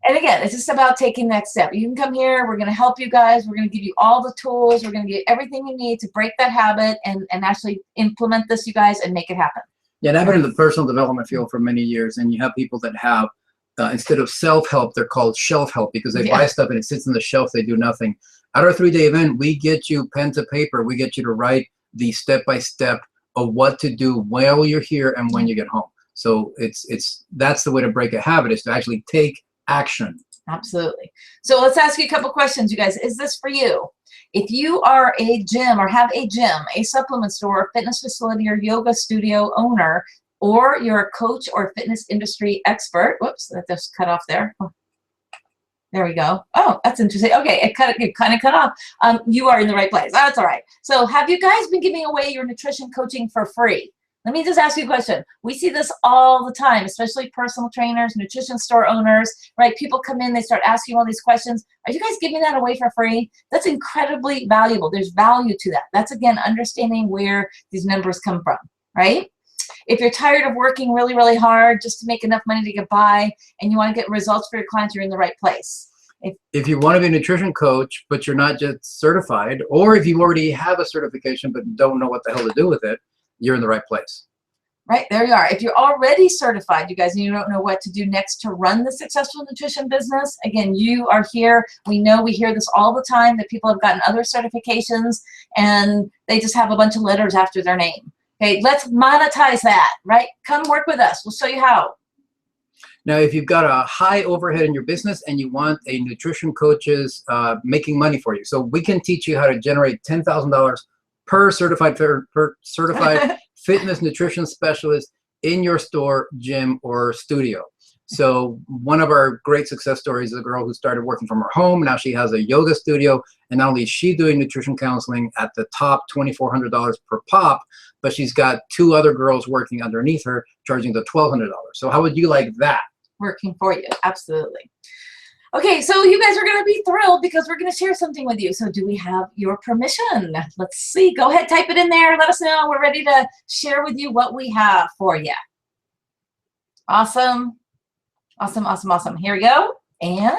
And again, it's just about taking that step. You can come here. We're going to help you guys. We're going to give you all the tools. We're going to give you everything you need to break that habit and actually implement this, you guys, and make it happen. Yeah, and I've been in the personal development field for many years, and you have people that have, instead of self-help, they're called shelf-help because they buy stuff and it sits on the shelf. They do nothing. At our 3-day event, we get you pen to paper. We get you to write the step-by-step of what to do while you're here and when you get home. So that's the way to break a habit, is to actually take action. Absolutely. So let's ask you a couple questions, you guys. Is this for you? If you are a gym or have a gym, a supplement store, fitness facility, or yoga studio owner, or you're a coach or fitness industry expert, whoops, that just cut off there. Oh, there we go. Oh, that's interesting. Okay, it kind of cut off. You are in the right place. That's all right. So have you guys been giving away your nutrition coaching for free? Let me just ask you a question. We see this all the time, especially personal trainers, nutrition store owners, right? People come in, they start asking all these questions. Are you guys giving that away for free? That's incredibly valuable. There's value to that. That's, again, understanding where these numbers come from, right? If you're tired of working really, really hard just to make enough money to get by and you want to get results for your clients, you're in the right place. If you want to be a nutrition coach, but you're not just certified, or if you already have a certification but don't know what the hell to do with it, you're in the right place. Right, there you are. If you're already certified, you guys, and you don't know what to do next to run the successful nutrition business, again, you are here. We hear this all the time, that people have gotten other certifications and they just have a bunch of letters after their name. Okay, let's monetize that, right? Come work with us. We'll show you how. Now, if you've got a high overhead in your business and you want a nutrition coach's making money for you, so we can teach you how to generate $10,000 per certified fitness nutrition specialist in your store, gym, or studio. So one of our great success stories is a girl who started working from her home. Now she has a yoga studio, and not only is she doing nutrition counseling at the top $2,400 per pop, but she's got 2 other girls working underneath her, charging the $1,200. So how would you like that? Working for you, absolutely. Okay, so you guys are going to be thrilled because we're going to share something with you. So do we have your permission? Let's see. Go ahead, type it in there. Let us know. We're ready to share with you what we have for you. Awesome. Awesome, awesome, awesome. Here we go. And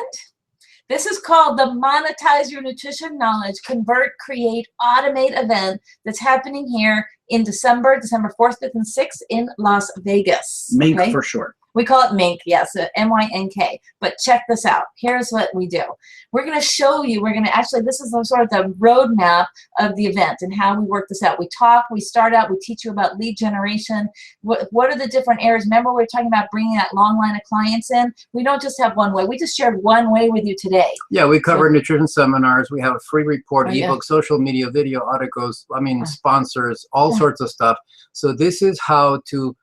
this is called the Monetize Your Nutrition Knowledge, Convert, Create, Automate event that's happening here in December 4th, 5th, and 6th in Las Vegas. Mink for short. We call it MINK, yes, M-Y-N-K. But check this out. Here's what we do. We're going to show you, this is sort of the roadmap of the event and how we work this out. We talk, we start out, we teach you about lead generation. What are the different areas? Remember, we were talking about bringing that long line of clients in. We don't just have one way. We just shared one way with you today. Yeah, we cover nutrition seminars. We have a free report, ebook, social media, video, articles, sponsors, all sorts of stuff. So this is how to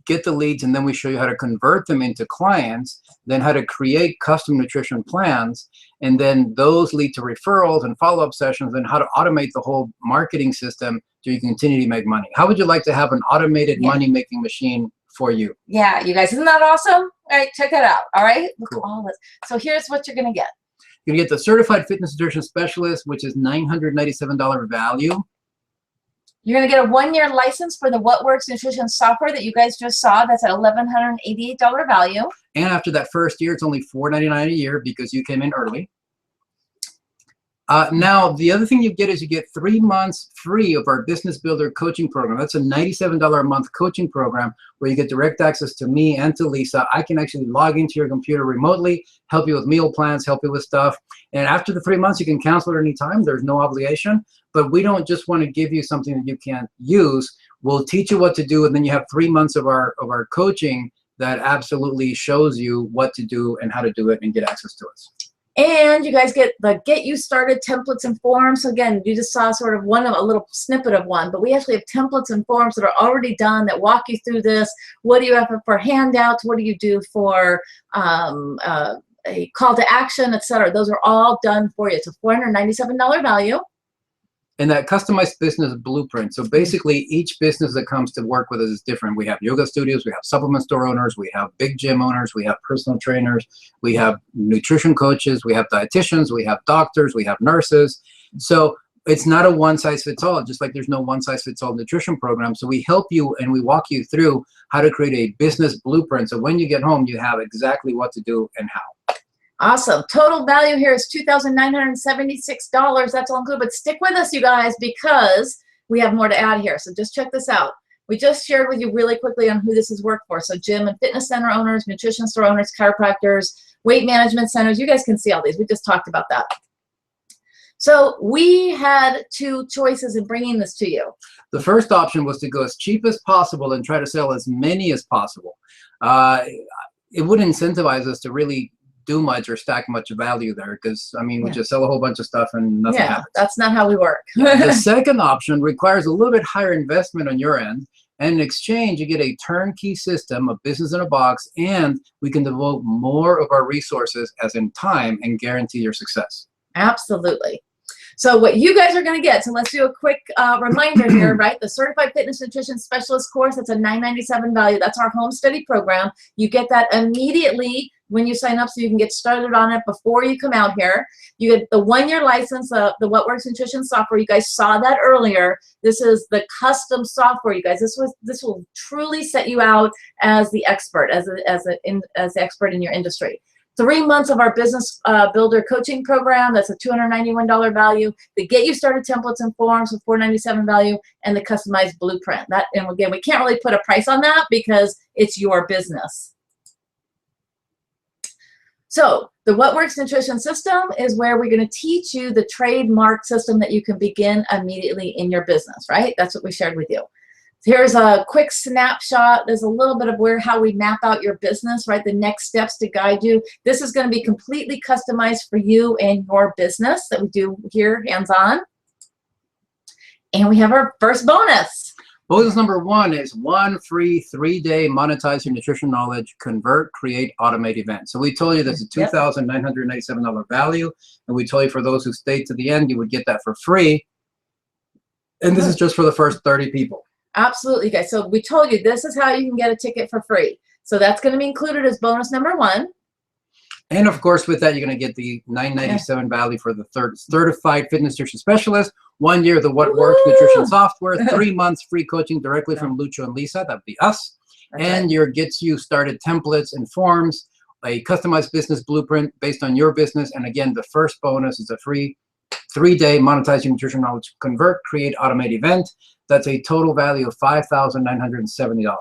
get the leads, and then we show you how to convert them into clients, then how to create custom nutrition plans, and then those lead to referrals and follow-up sessions, and how to automate the whole marketing system so you can continue to make money. How would you like to have an automated money-making machine for you? Yeah, you guys, isn't that awesome? All right, check that out. All right, look at all this. So here's what you're going to get. You're going to get the Certified Fitness Nutrition Specialist, which is $997 value. You're going to get a 1-year license for the What Works Nutrition software that you guys just saw. That's at $1,188 value. And after that first year, it's only $499 a year because you came in early. Now, the other thing you get is you get 3 months free of our Business Builder coaching program. That's a $97 a month coaching program where you get direct access to me and to Lisa. I can actually log into your computer remotely, help you with meal plans, help you with stuff. And after the 3 months, you can cancel at any time. There's no obligation. But we don't just want to give you something that you can't use. We'll teach you what to do, and then you have 3 months of our coaching that absolutely shows you what to do and how to do it and get access to us. And you guys get the Get You Started templates and forms. So again, you just saw sort of a little snippet of one, but we actually have templates and forms that are already done that walk you through this. What do you have for handouts? What do you do for a call to action, etc.? Those are all done for you. It's a $497 value. And that customized business blueprint. So basically, each business that comes to work with us is different. We have yoga studios, we have supplement store owners, we have big gym owners, we have personal trainers, we have nutrition coaches, we have dietitians, we have doctors, we have nurses. So it's not a one-size-fits-all, just like there's no one-size-fits-all nutrition program. So we help you and we walk you through how to create a business blueprint. So when you get home, you have exactly what to do and how. Awesome. Total value here is $2,976. That's all included. But stick with us, you guys, because we have more to add here. So just check this out. We just shared with you really quickly on who this is worked for. So gym and fitness center owners, nutrition store owners, chiropractors, weight management centers. You guys can see all these. We just talked about that. So we had two choices in bringing this to you. The first option was to go as cheap as possible and try to sell as many as possible. It would incentivize us to really do much or stack much value there, because I mean, we just sell a whole bunch of stuff and nothing happens. That's not how we work. The second option requires a little bit higher investment on your end, and in exchange you get a turnkey system, a business in a box, and we can devote more of our resources as in time and guarantee your success. Absolutely. So what you guys are going to get, so let's do a quick reminder here, right? The Certified Fitness Nutrition Specialist course, that's a $997 value. That's our home study program. You get that immediately when you sign up, so you can get started on it before you come out here. You get the 1-year license of the What Works Nutrition software. You guys saw that earlier. This is the custom software, you guys. This will truly set you out as the expert, as the expert in your industry. 3 months of our business builder coaching program. That's a $291 value. The Get You Started templates and forms, a $497 value, and the customized blueprint. That, and again, we can't really put a price on that because it's your business. So the What Works Nutrition System is where we're going to teach you the trademark system that you can begin immediately in your business, right? That's what we shared with you. Here's a quick snapshot. There's a little bit of how we map out your business, right? The next steps to guide you. This is going to be completely customized for you and your business that we do here hands-on. And we have our first bonus. Bonus number 1 is 1 free 3-day monetize your nutrition knowledge, convert, create, automate event. So we told you that's a $2,997 value, and we told you for those who stayed to the end, you would get that for free. And this is just for the first 30 people. Absolutely, guys. So we told you this is how you can get a ticket for free. So that's going to be included as bonus number 1. And of course, with that, you're going to get the $997 value for the Certified Fitness Nutrition Specialist, 1 year of the What Works Nutrition software, 3 months free coaching directly from Lucho and Lisa. That'd be us. And your Gets You Started templates and forms, a customized business blueprint based on your business. And again, the first bonus is a free 3-day monetize your nutrition knowledge, convert, create, automate event. That's a total value of $5,970.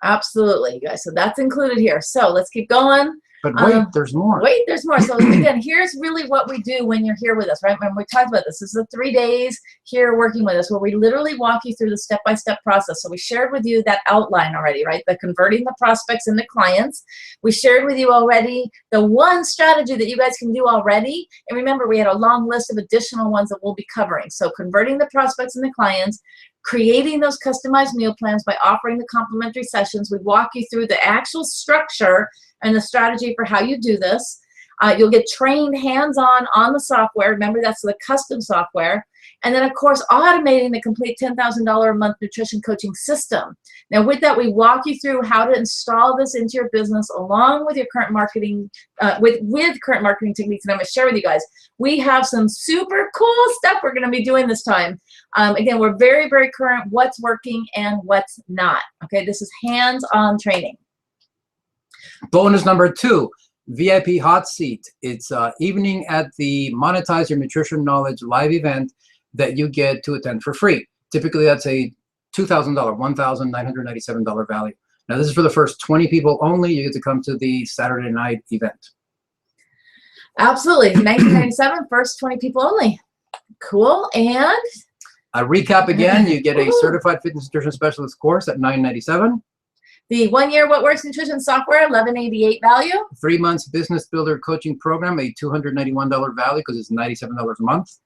Absolutely, you guys. So that's included here. So let's keep going. But wait, there's more. Wait, there's more. So again, here's really what we do when you're here with us, right? When we talked about this, this is the 3 days here working with us where we literally walk you through the step-by-step process. So we shared with you that outline already, right? The converting the prospects into clients. We shared with you already the one strategy that you guys can do already. And remember, we had a long list of additional ones that we'll be covering. So converting the prospects into clients, creating those customized meal plans by offering the complimentary sessions. We walk you through the actual structure and the strategy for how you do this. You'll get trained hands-on on the software. Remember, that's the custom software. And then, of course, automating the complete $10,000 a month nutrition coaching system. Now, with that, we walk you through how to install this into your business along with your current marketing, with current marketing techniques. And I'm going to share with you guys, we have some super cool stuff we're going to be doing this time. Again, we're very, very current, what's working and what's not. Okay, this is hands-on training. Bonus number 2, VIP hot seat. It's evening at the Monetize Your Nutrition Knowledge live event that you get to attend for free. Typically, that's a $2,000, $1,997 value. Now, this is for the first 20 people only. You get to come to the Saturday night event. Absolutely. $1997, first 20 people only. Cool. And A recap again, you get a certified fitness nutrition specialist course at $997. The 1 year What Works Nutrition software, $1188 value. 3 months business builder coaching program, a $291 value because it's $97 a month.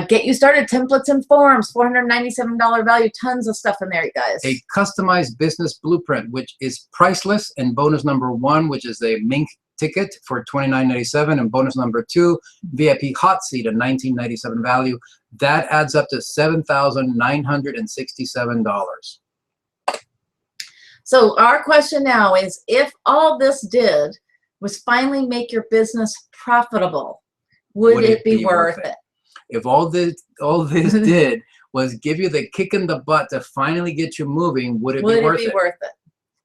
Get you started, templates and forms, $497 value, tons of stuff in there, you guys. A customized business blueprint, which is priceless, and bonus number 1, which is a Mink ticket for $29.97, and bonus number 2, VIP hot seat, a $19.97 value. That adds up to $7,967. So our question now is, if all this did was finally make your business profitable, would it be worth it? If all this did was give you the kick in the butt to finally get you moving, would it be worth it?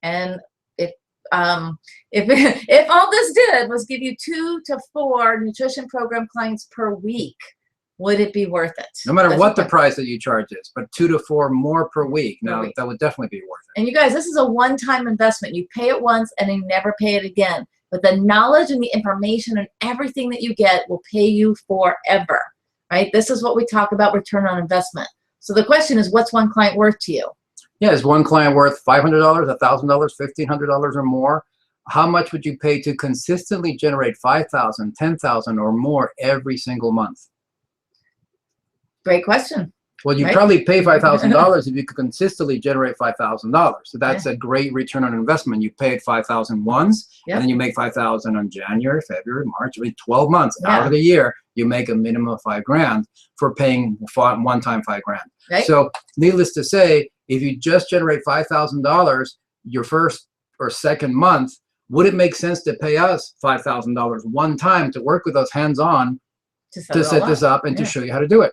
And if all this did was give you 2 to 4 nutrition program clients per week, would it be worth it? No matter what the price that you charge is, but 2 to 4 more per week. Now, that would definitely be worth it. And you guys, this is a one-time investment. You pay it once and you never pay it again. But the knowledge and the information and everything that you get will pay you forever, right? This is what we talk about, return on investment. So the question is, what's one client worth to you? Yeah, is one client worth $500, $1,000, $1,500 or more? How much would you pay to consistently generate $5,000, $10,000 or more every single month? Great question. Well, you probably pay $5,000 if you could consistently generate $5,000. So that's a great return on investment. You paid $5,000 once, and then you make $5,000 on January, February, March. I mean, 12 months out of the year, you make a minimum of $5,000 for paying one time $5,000. Right. So, needless to say, if you just generate $5,000 your first or second month, would it make sense to pay us $5,000 one time to work with us hands-on to set this up and to show you how to do it?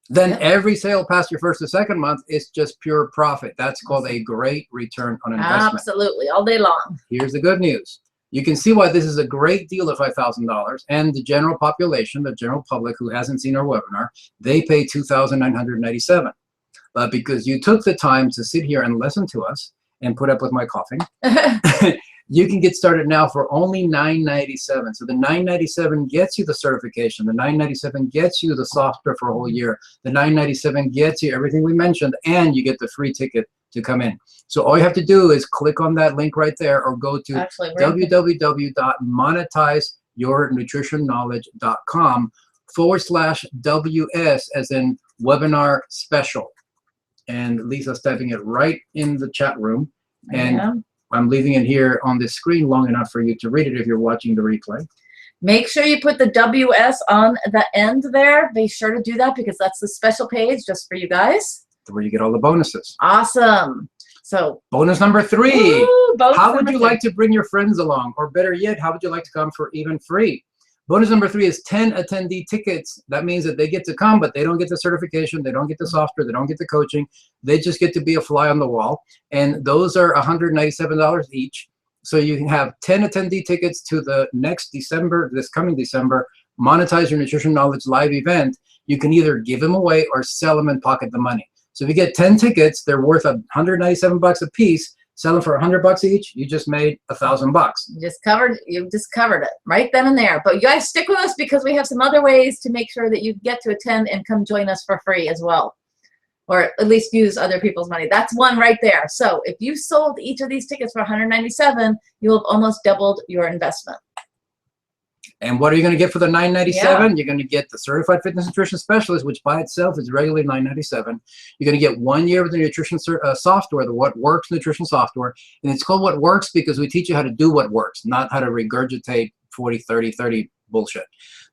Then every sale past your first or second month is just pure profit. That's called a great return on investment. Absolutely, all day long. Here's the good news. You can see why this is a great deal at $5,000, and the general population, the general public who hasn't seen our webinar, they pay $2,997. But because you took the time to sit here and listen to us and put up with my coughing, you can get started now for only $997. So the $997 gets you the certification. The $997 gets you the software for a whole year. The $997 gets you everything we mentioned, and you get the free ticket to come in. So all you have to do is click on that link right there, or go to www.monetizeyournutritionknowledge.com/WS, as in webinar special. And Lisa's typing it right in the chat room. And I'm leaving it here on the screen long enough for you to read it if you're watching the replay. Make sure you put the WS on the end there. Be sure to do that because that's the special page just for you guys. Where you get all the bonuses. Awesome. So bonus number 3. Woo, how would you like to bring your friends along? Or better yet, how would you like to come for even free? Bonus number 3 is 10 attendee tickets. That means that they get to come, but they don't get the certification, they don't get the software, they don't get the coaching. They just get to be a fly on the wall. And those are $197 each. So you can have 10 attendee tickets to the next December, this coming December, Monetize Your Nutrition Knowledge live event. You can either give them away or sell them and pocket the money. So if you get 10 tickets, they're worth $197 a piece. Sell them for $100 each, you just made $1,000. You just covered it right then and there. But you guys stick with us because we have some other ways to make sure that you get to attend and come join us for free as well. Or at least use other people's money. That's one right there. So if you sold each of these tickets for $197, you'll have almost doubled your investment. And what are you going to get for the $997? You're going to get the Certified Fitness Nutrition Specialist, which by itself is regularly $997. You're going to get 1 year with the nutrition software, the What Works nutrition software. And it's called What Works because we teach you how to do what works, not how to regurgitate 40, 30, 30 bullshit.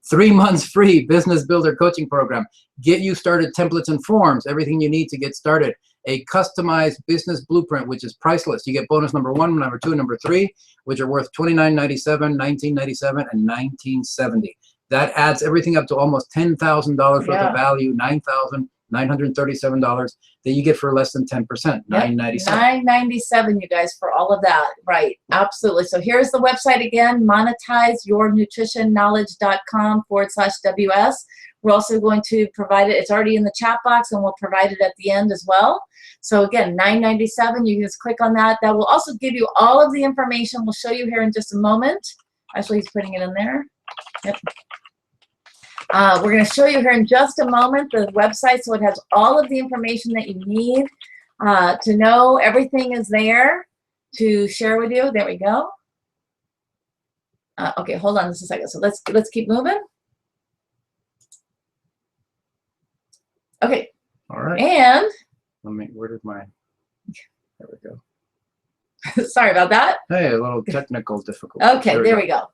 3 months free business builder coaching program. Get you started templates and forms, everything you need to get started. A customized business blueprint, which is priceless. You get bonus number 1, number 2, and number 3, which are worth $29.97, $19.97, and $19.70. That adds everything up to almost $10,000 worth of value, $9,937 that you get for less than 10%, $997. $997, you guys, for all of that. Right, absolutely. So here's the website again, monetizeyournutritionknowledge.com/WS. We're also going to provide it. It's already in the chat box, and we'll provide it at the end as well. So again, $997. You can just click on that. That will also give you all of the information. We'll show you here in just a moment. Actually, he's putting it in there. Yep. We're going to show you here in just a moment the website, so it has all of the information that you need to know. Everything is there to share with you. There we go. Okay, hold on just a second. So let's keep moving. Okay. All right. And where did my, there we go. sorry about that. Hey, a little technical difficulty. Okay, there we go.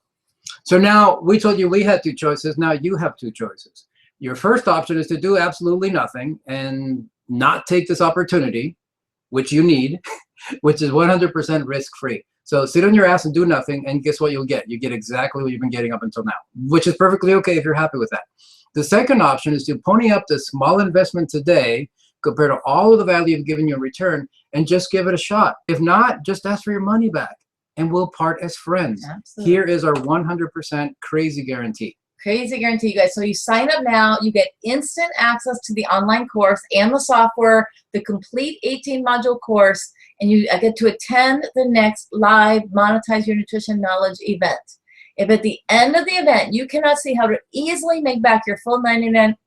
So now we told you we had two choices. Now you have two choices. Your first option is to do absolutely nothing and not take this opportunity, which you need, which is 100% risk-free. So sit on your ass and do nothing, and guess what you'll get? You get exactly what you've been getting up until now, which is perfectly okay if you're happy with that. The second option is to pony up this small investment today compared to all of the value you've given you in return and just give it a shot. If not, just ask for your money back and we'll part as friends. Absolutely. Here is our 100% crazy guarantee. Crazy guarantee, you guys. So you sign up now, you get instant access to the online course and the software, the complete 18-module course, and you get to attend the next live Monetize Your Nutrition Knowledge event. If at the end of the event you cannot see how to easily make back your full $997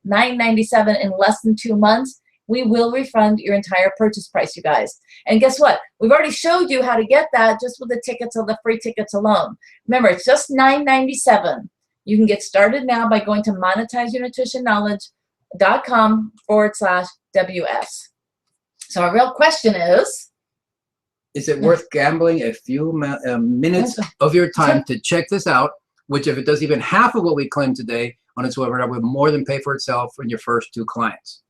in less than 2 months, we will refund your entire purchase price, you guys. And guess what? We've already showed you how to get that just with the tickets or the free tickets alone. Remember, it's just $997. You can get started now by going to monetizeyournutritionknowledge.com/WS. So our real question is it worth gambling a few minutes of your time to check this out, which if it does even half of what we claim today on its webinar, would more than pay for itself in your first 2 clients.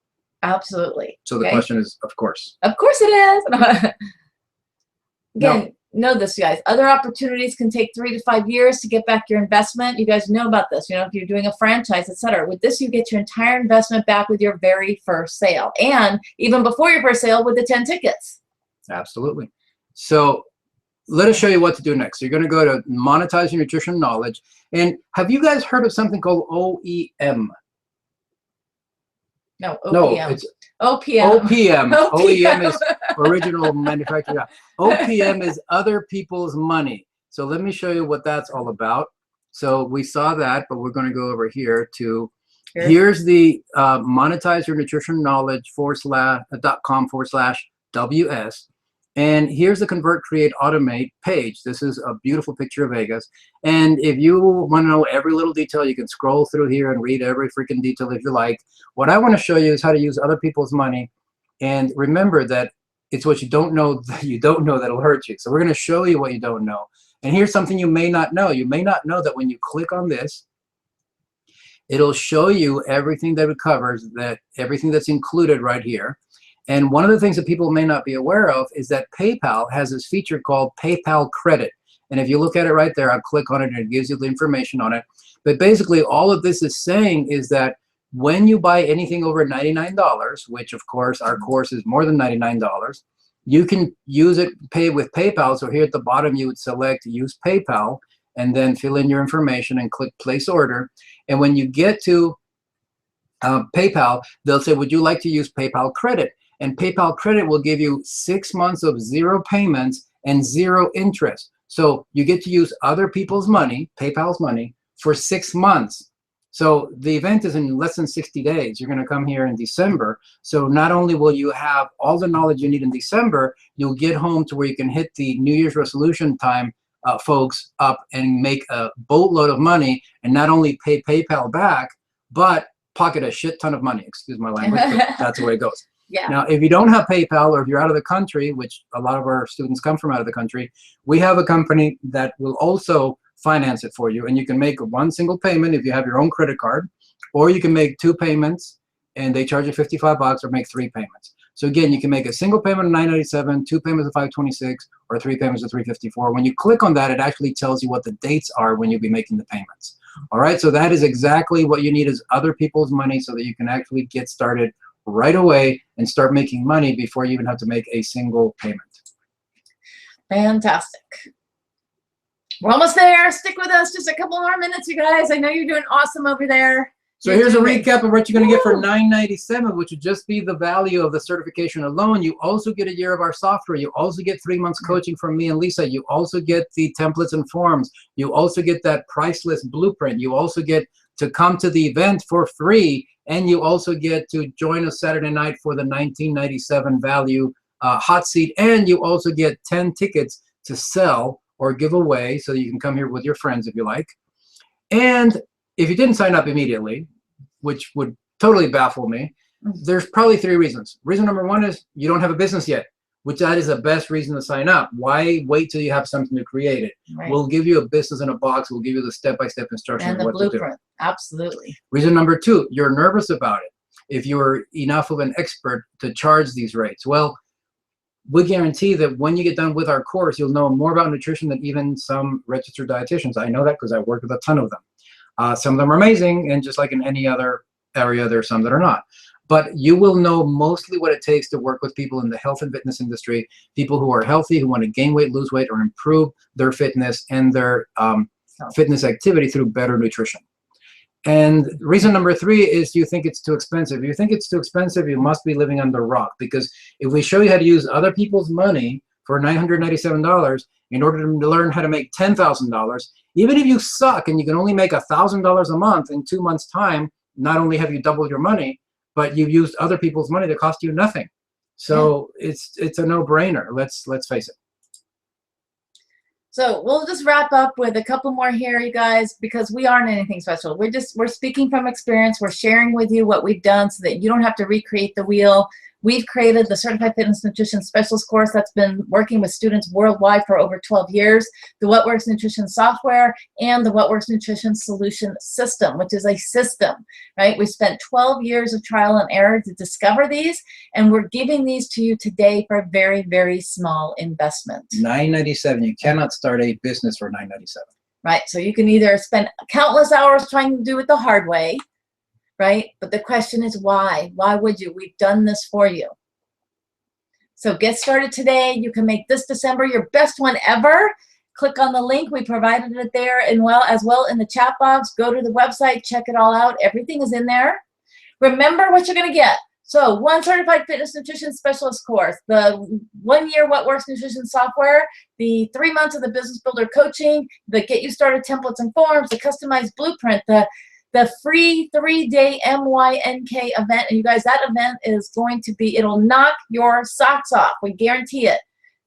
Absolutely. So the question is, of course. Of course it is. Again, know this, you guys. Other opportunities can take 3 to 5 years to get back your investment. You guys know about this. You know, if you're doing a franchise, etc. With this, you get your entire investment back with your very first sale, and even before your first sale with the 10 tickets. Absolutely. So let us show you what to do next. You're going to go to Monetize Your Nutrition Knowledge. And have you guys heard of something called OEM? No, OPM. No, it's OPM. OPM. OEM is original manufacturer. OPM is other people's money. So let me show you what that's all about. So we saw that, but we're going to go over here to, here's the Monetize Your Nutrition Knowledge .com/WS. And here's the Convert, Create, Automate page. This is a beautiful picture of Vegas. And if you want to know every little detail, you can scroll through here and read every freaking detail if you like. What I want to show you is how to use other people's money. And remember that it's what you don't know that'll hurt you. So we're going to show you what you don't know. And here's something you may not know. You may not know that when you click on this, it'll show you everything that it covers, that everything that's included right here. And one of the things that people may not be aware of is that PayPal has this feature called PayPal Credit. And if you look at it right there, I'll click on it and it gives you the information on it. But basically all of this is saying is that when you buy anything over $99, which of course our course is more than $99, you can use it, pay with PayPal. So here at the bottom you would select use PayPal and then fill in your information and click place order. And when you get to PayPal, they'll say, would you like to use PayPal Credit? And PayPal Credit will give you 6 months of 0 payments and 0 interest. So you get to use other people's money, PayPal's money, for 6 months. So the event is in less than 60 days. You're going to come here in December. So not only will you have all the knowledge you need in December, you'll get home to where you can hit the New Year's resolution time, folks, up and make a boatload of money and not only pay PayPal back, but pocket a shit ton of money. Excuse my language, but that's the way it goes. Yeah. Now, if you don't have PayPal or if you're out of the country, which a lot of our students come from out of the country, we have a company that will also finance it for you. And you can make one single payment if you have your own credit card, or you can make 2 payments and they charge you $55 or make 3 payments. So again, you can make a single payment of $997, 2 payments of $526, or 3 payments of $354. When you click on that, it actually tells you what the dates are when you'll be making the payments. All right, so that is exactly what you need is other people's money so that you can actually get started right away and start making money before you even have to make a single payment. Fantastic. We're almost there. Stick with us just a couple more minutes, you guys. I know you're doing awesome over there. So here's a recap of what you're going to get for $997, which would just be the value of the certification alone. You also get a year of our software. You also get 3 months coaching from me and Lisa. You also get the templates and forms. You also get that priceless blueprint. You also get to come to the event for free, and you also get to join us Saturday night for the 1997 value hot seat, and you also get 10 tickets to sell or give away, so you can come here with your friends if you like. And if you didn't sign up immediately, which would totally baffle me, there's probably 3 reasons. Reason number 1 is you don't have a business yet, which that is the best reason to sign up. Why wait till you have something to create it? Right. We'll give you a business in a box. We'll give you the step-by-step instructions And the of what to do. blueprint, absolutely. Reason number 2, you're nervous about it. If you're enough of an expert to charge these rates, well, we guarantee that when you get done with our course, you'll know more about nutrition than even some registered dietitians. I know that because I work with a ton of them. Some of them are amazing, and just like in any other area, there are some that are not. But you will know mostly what it takes to work with people in the health and fitness industry, people who are healthy, who want to gain weight, lose weight, or improve their fitness and their fitness activity through better nutrition. And reason number 3 is you think it's too expensive. If you think it's too expensive, you must be living under a rock, because if we show you how to use other people's money for $997 in order to learn how to make $10,000, even if you suck and you can only make $1,000 a month in 2 months' time, not only have you doubled your money, but you've used other people's money that cost you nothing. So it's a no-brainer. Let's face it. So we'll just wrap up with a couple more here, you guys, because we aren't anything special. We're speaking from experience. We're sharing with you what we've done so that you don't have to recreate the wheel. We've created the Certified Fitness Nutrition Specialist course that's been working with students worldwide for over 12 years, the What Works Nutrition software, and the What Works Nutrition Solution System, which is a system, right? We spent 12 years of trial and error to discover these, and we're giving these to you today for a very, very small investment. $997. You cannot start a business for $997. Right, so you can either spend countless hours trying to do it the hard way, right? But the question is why? Why would you? We've done this for you. So get started today. You can make this December your best one ever. Click on the link. We provided it there, and as well in the chat box. Go to the website, check it all out. Everything is in there. Remember what you're going to get. So 1 Certified Fitness Nutrition Specialist course, the 1-year What Works Nutrition software, the 3 months of the Business Builder coaching, the Get You Started templates and forms, the customized blueprint, the free 3-day MYNK event. And you guys, that event is going to be, it'll knock your socks off. We guarantee it.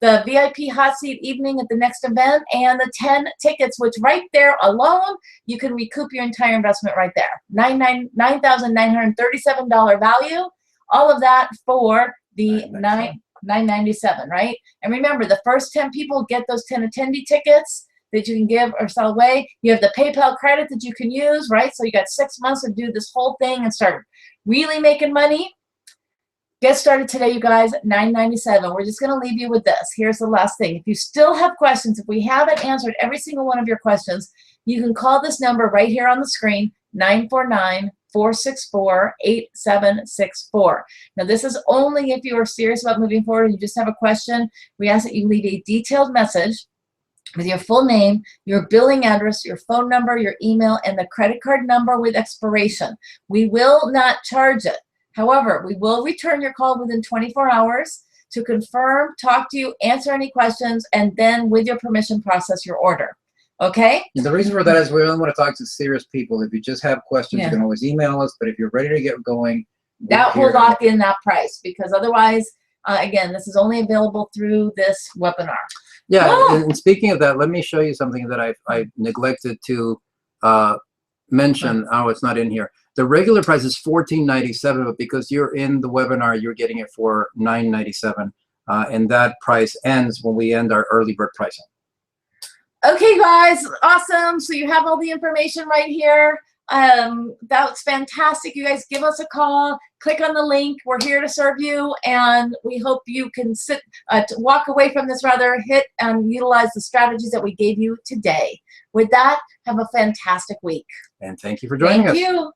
The VIP hot seat evening at the next event, and the 10 tickets, which right there alone, you can recoup your entire investment right there. $9,937 value. All of that for the $997, right? And remember, the first 10 people get those 10 attendee tickets that you can give or sell away. You have the PayPal credit that you can use, right? So you got 6 months to do this whole thing and start really making money. Get started today, you guys, $997. We're just going to leave you with this. Here's the last thing. If you still have questions, if we haven't answered every single one of your questions, you can call this number right here on the screen, 949-464-8764. Now, this is only if you are serious about moving forward and you just have a question. We ask that you leave a detailed message with your full name, your billing address, your phone number, your email, and the credit card number with expiration. We will not charge it. However, we will return your call within 24 hours to confirm, talk to you, answer any questions, and then, with your permission, process your order. Okay? And the reason for that is we only want to talk to serious people. If you just have questions, you can always email us. But if you're ready to get going, that will lock in that price, because otherwise, again, this is only available through this webinar. Yeah, and speaking of that, let me show you something that I neglected to mention. Oh, it's not in here. The regular price is $14.97, but because you're in the webinar, you're getting it for $9.97, and that price ends when we end our early bird pricing. Okay, guys, awesome. So you have all the information right here. That's fantastic. You guys give us a call, click on the link. We're here to serve you, and we hope you can walk away from this hit and utilize the strategies that we gave you today. With that, have a fantastic week. And thank you for joining us. Thank you.